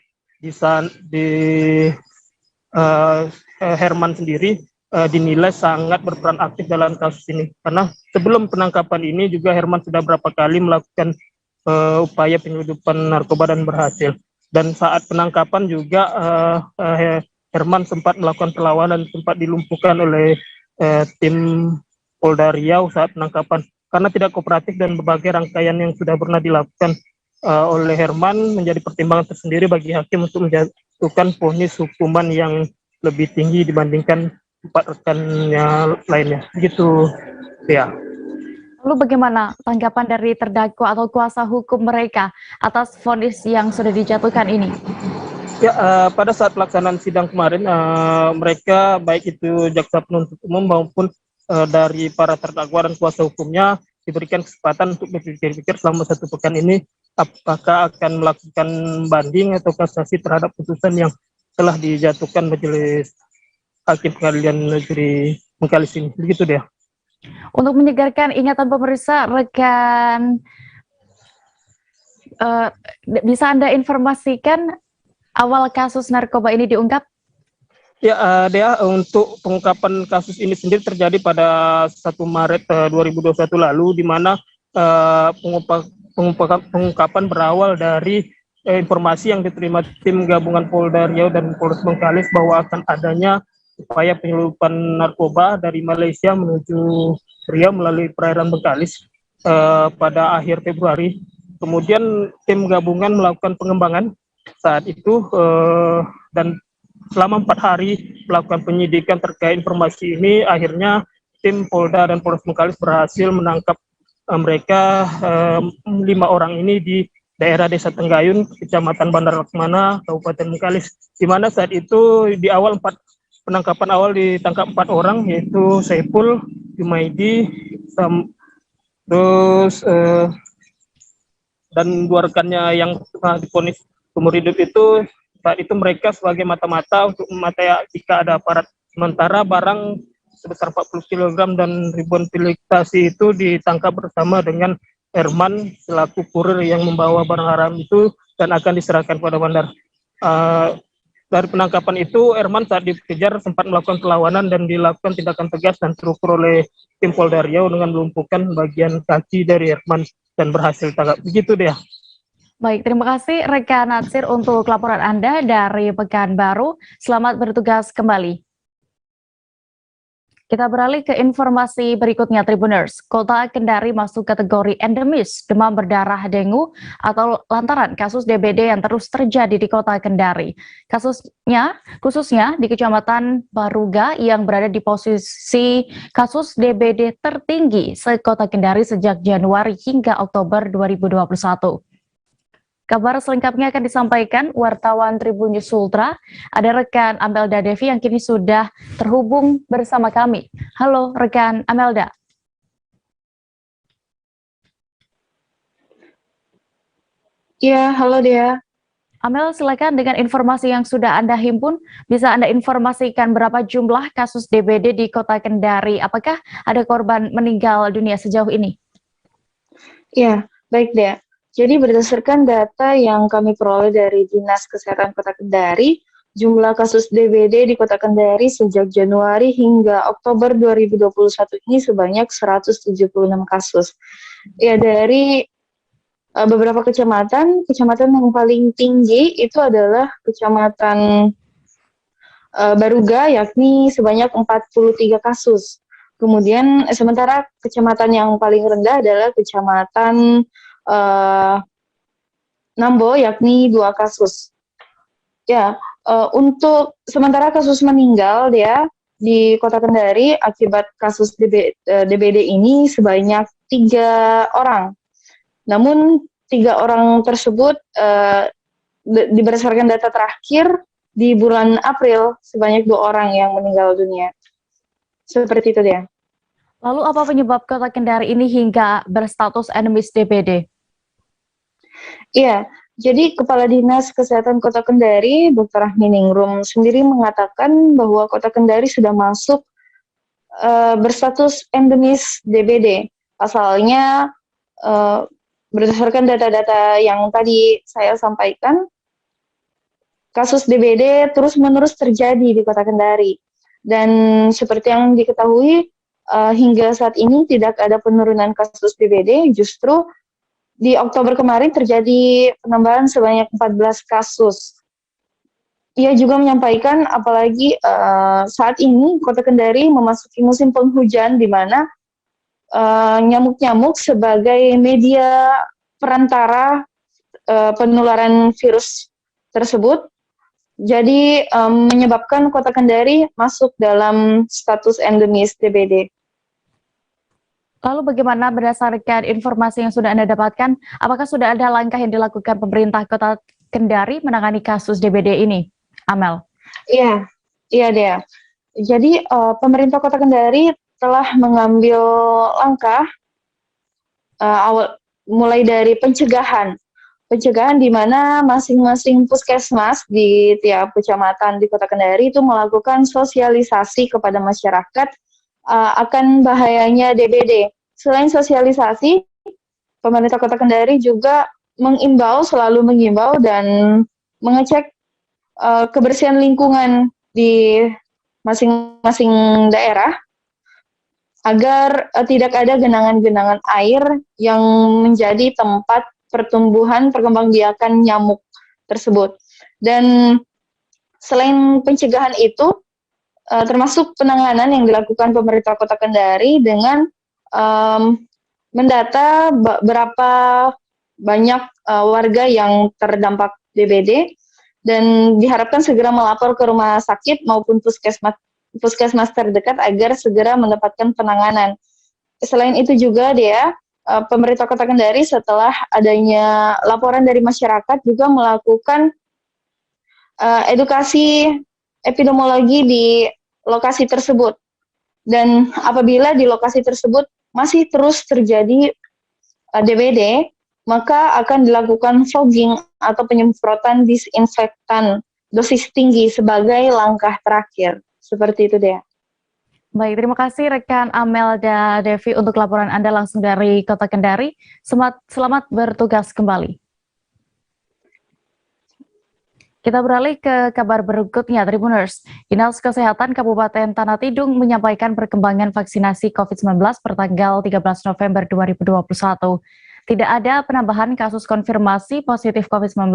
Herman sendiri dinilai sangat berperan aktif dalam kasus ini, karena sebelum penangkapan ini juga Herman sudah berapa kali melakukan upaya penyeludupan narkoba dan berhasil. Dan saat penangkapan juga Herman sempat melakukan perlawanan, sempat dilumpuhkan oleh tim Polda Riau saat penangkapan karena tidak kooperatif, dan berbagai rangkaian yang sudah pernah dilakukan oleh Herman menjadi pertimbangan tersendiri bagi hakim untuk menjatuhkan vonis hukuman yang lebih tinggi dibandingkan 4 rekannya lainnya. Begitu ya. Lalu bagaimana tanggapan dari terdakwa atau kuasa hukum mereka atas vonis yang sudah dijatuhkan ini? Ya, pada saat pelaksanaan sidang kemarin, mereka baik itu Jaksa Penuntut Umum maupun dari para terdakwa dan kuasa hukumnya diberikan kesempatan untuk berpikir-pikir selama 1 pekan ini apakah akan melakukan banding atau kasasi terhadap putusan yang telah dijatuhkan Majelis Hakim Pengadilan Negeri Bengkalis ini. Begitu deh. Untuk menyegarkan ingatan pemirsa, rekan bisa Anda informasikan awal kasus narkoba ini diungkap? Ya, Dea, untuk pengungkapan kasus ini sendiri terjadi pada 1 Maret 2021 lalu, di mana pengungkapan berawal dari informasi yang diterima tim gabungan Polda Riau dan Polres Bengkalis bahwa akan adanya upaya penyelundupan narkoba dari Malaysia menuju Riau melalui perairan Bengkalis pada akhir Februari. Kemudian tim gabungan melakukan pengembangan saat itu dan selama 4 hari melakukan penyidikan terkait informasi ini. Akhirnya tim Polda dan Polres Bengkalis berhasil menangkap mereka 5 orang ini di daerah Desa Tenggayun, Kecamatan Bandar Laksamana, Kabupaten Bengkalis, di mana saat itu di awal penangkapan awal ditangkap 4 orang, yaitu Saiful, Jumaidi, dan 2 rekannya yang divonis seumur hidup itu. Saat itu mereka sebagai mata-mata untuk memakai jika ada aparat. Sementara barang sebesar 40 kg dan ribuan pil ekstasi itu ditangkap bersama dengan Herman selaku kurir yang membawa barang haram itu dan akan diserahkan pada bandar. Dari penangkapan itu, Erman saat dikejar sempat melakukan perlawanan dan dilakukan tindakan tegas dan struktur oleh tim Polda Riau dengan melumpuhkan bagian kaki dari Erman dan berhasil tangkap. Begitu dia. Baik, terima kasih rekan Natsir untuk laporan Anda dari Pekanbaru. Selamat bertugas kembali. Kita beralih ke informasi berikutnya, Tribuners. Kota Kendari masuk kategori endemis demam berdarah dengue atau lantaran kasus DBD yang terus terjadi di Kota Kendari. Kasusnya khususnya di Kecamatan Baruga yang berada di posisi kasus DBD tertinggi se-Kota Kendari sejak Januari hingga Oktober 2021. Kabar selengkapnya akan disampaikan wartawan Tribun News Ultra. Ada rekan Amelda Devi yang kini sudah terhubung bersama kami. Halo rekan Amelda. Ya, halo Dea. Amel, silakan dengan informasi yang sudah Anda himpun, bisa Anda informasikan berapa jumlah kasus DBD di Kota Kendari? Apakah ada korban meninggal dunia sejauh ini? Ya, baik Dea. Jadi berdasarkan data yang kami peroleh dari Dinas Kesehatan Kota Kendari, jumlah kasus DBD di Kota Kendari sejak Januari hingga Oktober 2021 ini sebanyak 176 kasus. Ya, dari beberapa kecamatan yang paling tinggi itu adalah Kecamatan Baruga, yakni sebanyak 43 kasus. Kemudian sementara kecamatan yang paling rendah adalah Kecamatan Nambo, yakni 2 kasus. Ya, untuk sementara kasus meninggal dia di Kota Kendari akibat kasus DBD ini sebanyak 3 orang. Namun 3 orang tersebut berdasarkan data terakhir di bulan April sebanyak 2 orang yang meninggal dunia. Seperti itu dia. Lalu apa penyebab Kota Kendari ini hingga berstatus endemis DBD? Iya, jadi Kepala Dinas Kesehatan Kota Kendari, Dr. Ahminingrum sendiri mengatakan bahwa Kota Kendari sudah masuk berstatus endemis DBD. Pasalnya berdasarkan data-data yang tadi saya sampaikan, kasus DBD terus-menerus terjadi di Kota Kendari. Dan seperti yang diketahui, hingga saat ini tidak ada penurunan kasus DBD, justru di Oktober kemarin terjadi penambahan sebanyak 14 kasus. Ia juga menyampaikan apalagi saat ini Kota Kendari memasuki musim penghujan di mana nyamuk-nyamuk sebagai media perantara penularan virus tersebut. Jadi menyebabkan Kota Kendari masuk dalam status endemis DBD. Lalu bagaimana berdasarkan informasi yang sudah Anda dapatkan, apakah sudah ada langkah yang dilakukan pemerintah Kota Kendari menangani kasus DBD ini, Amel? Iya Dea. Jadi pemerintah Kota Kendari telah mengambil langkah mulai dari pencegahan di mana masing-masing puskesmas di tiap kecamatan di Kota Kendari itu melakukan sosialisasi kepada masyarakat akan bahayanya DBD. Selain sosialisasi, pemerintah Kota Kendari juga selalu mengimbau dan mengecek kebersihan lingkungan di masing-masing daerah agar tidak ada genangan-genangan air yang menjadi tempat perkembangbiakan nyamuk tersebut. Dan selain pencegahan itu, termasuk penanganan yang dilakukan pemerintah Kota Kendari dengan mendata berapa banyak warga yang terdampak DBD dan diharapkan segera melapor ke rumah sakit maupun puskesmas terdekat agar segera mendapatkan penanganan. Selain itu juga pemerintah Kota Kendari setelah adanya laporan dari masyarakat juga melakukan edukasi epidemiologi di lokasi tersebut. Dan apabila di lokasi tersebut masih terus terjadi DBD, maka akan dilakukan fogging atau penyemprotan disinfektan dosis tinggi sebagai langkah terakhir. Seperti itu deh. Baik, terima kasih rekan Amelda Devi untuk laporan Anda langsung dari Kota Kendari. Selamat bertugas kembali. Kita beralih ke kabar berikutnya, Tribuners. Dinas Kesehatan Kabupaten Tanah Tidung menyampaikan perkembangan vaksinasi COVID-19 pertanggal 13 November 2021. Tidak ada penambahan kasus konfirmasi positif COVID-19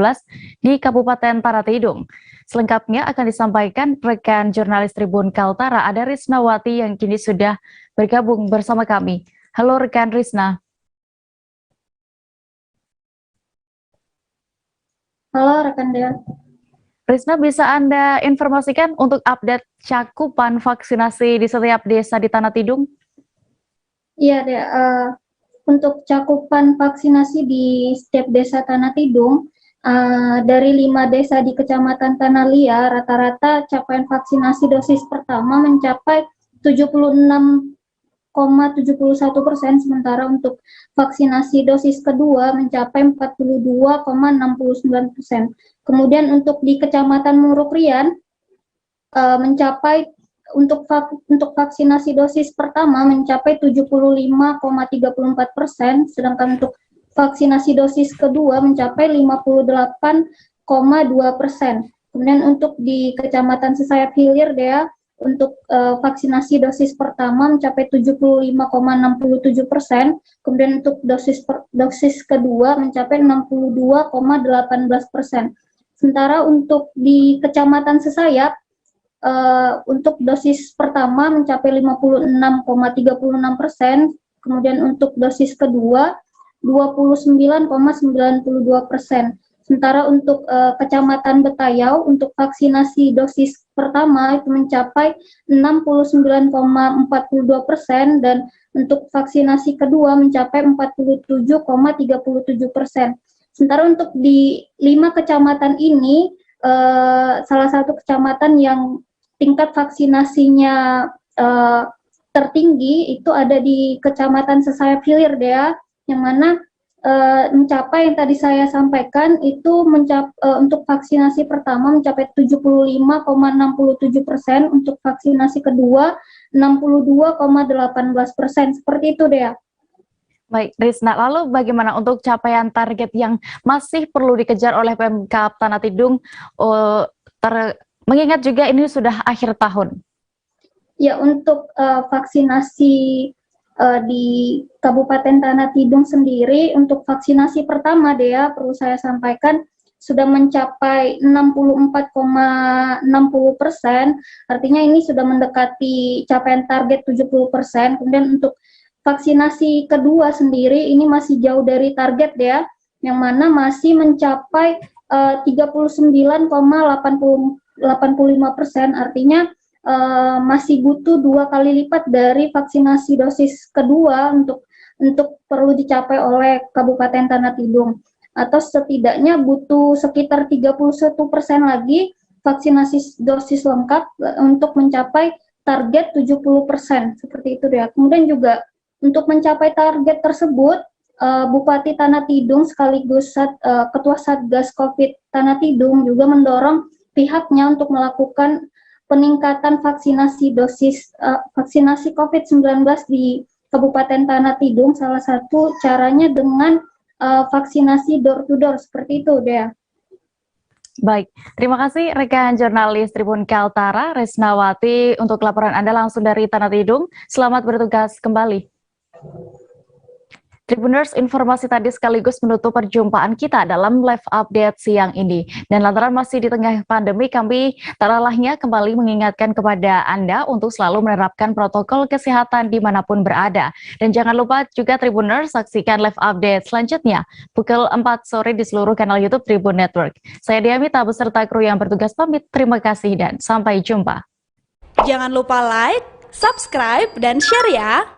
di Kabupaten Tanah Tidung. Selengkapnya akan disampaikan rekan jurnalis Tribun Kaltara, ada Risnawati yang kini sudah bergabung bersama kami. Halo rekan Risna. Halo rekan Dea. Risna, bisa Anda informasikan untuk update cakupan vaksinasi di setiap desa di Tanah Tidung? Iya, Dea. Untuk cakupan vaksinasi di setiap desa Tanah Tidung, dari 5 desa di Kecamatan Tanah Liat, rata-rata capaian vaksinasi dosis pertama mencapai 76,71%, sementara untuk vaksinasi dosis kedua mencapai 42,69%. Kemudian untuk di Kecamatan Murukrian mencapai untuk vaksinasi dosis pertama mencapai 75,34%, sedangkan untuk vaksinasi dosis kedua mencapai 58,2%. Kemudian untuk di Kecamatan Sesayap Hilir, Dea, untuk vaksinasi dosis pertama mencapai 75,67%, kemudian untuk dosis kedua mencapai 62,18%. Sementara untuk di Kecamatan Sesayap, untuk dosis pertama mencapai 56,36%, kemudian untuk dosis kedua 29,92%. Sementara untuk Kecamatan Betayau, untuk vaksinasi dosis pertama itu mencapai 69,42%, dan untuk vaksinasi kedua mencapai 47,37%. Sementara untuk di 5 kecamatan ini, salah satu kecamatan yang tingkat vaksinasinya tertinggi itu ada di Kecamatan Sesayap Hilir, Dea, yang mana mencapai yang tadi saya sampaikan itu untuk vaksinasi pertama mencapai 75,67%, untuk vaksinasi kedua 62,18%, seperti itu, Dea. Baik, Risna, lalu bagaimana untuk capaian target yang masih perlu dikejar oleh Pemkab Tanah Tidung, mengingat juga ini sudah akhir tahun? Ya, untuk vaksinasi di Kabupaten Tanah Tidung sendiri, untuk vaksinasi pertama, Dea, perlu saya sampaikan sudah mencapai 64,60%, artinya ini sudah mendekati capaian target 70%. Kemudian untuk vaksinasi kedua sendiri ini masih jauh dari target, ya, yang mana masih mencapai 39,85%, artinya masih butuh 2 kali lipat dari vaksinasi dosis kedua untuk perlu dicapai oleh Kabupaten Tanah Tidung, atau setidaknya butuh sekitar 31% lagi vaksinasi dosis lengkap untuk mencapai target 70%, seperti itu, ya. Kemudian juga untuk mencapai target tersebut, Bupati Tanah Tidung sekaligus Ketua Satgas COVID Tanah Tidung juga mendorong pihaknya untuk melakukan peningkatan vaksinasi dosis vaksinasi COVID-19 di Kabupaten Tanah Tidung. Salah satu caranya dengan vaksinasi door to door, seperti itu, Dea. Baik, terima kasih rekan jurnalis Tribun Kaltara, Risnawati, untuk laporan Anda langsung dari Tanah Tidung. Selamat bertugas kembali. Tribuners, informasi tadi sekaligus menutup perjumpaan kita dalam live update siang ini. Dan lantaran masih di tengah pandemi, kami tak lalahnya kembali mengingatkan kepada Anda untuk selalu menerapkan protokol kesehatan dimanapun berada. Dan jangan lupa juga Tribuners, saksikan live update selanjutnya pukul 4 sore di seluruh kanal YouTube Tribun Network. Saya Diamita beserta kru yang bertugas pamit. Terima kasih dan sampai jumpa. Jangan lupa like, subscribe, dan share ya!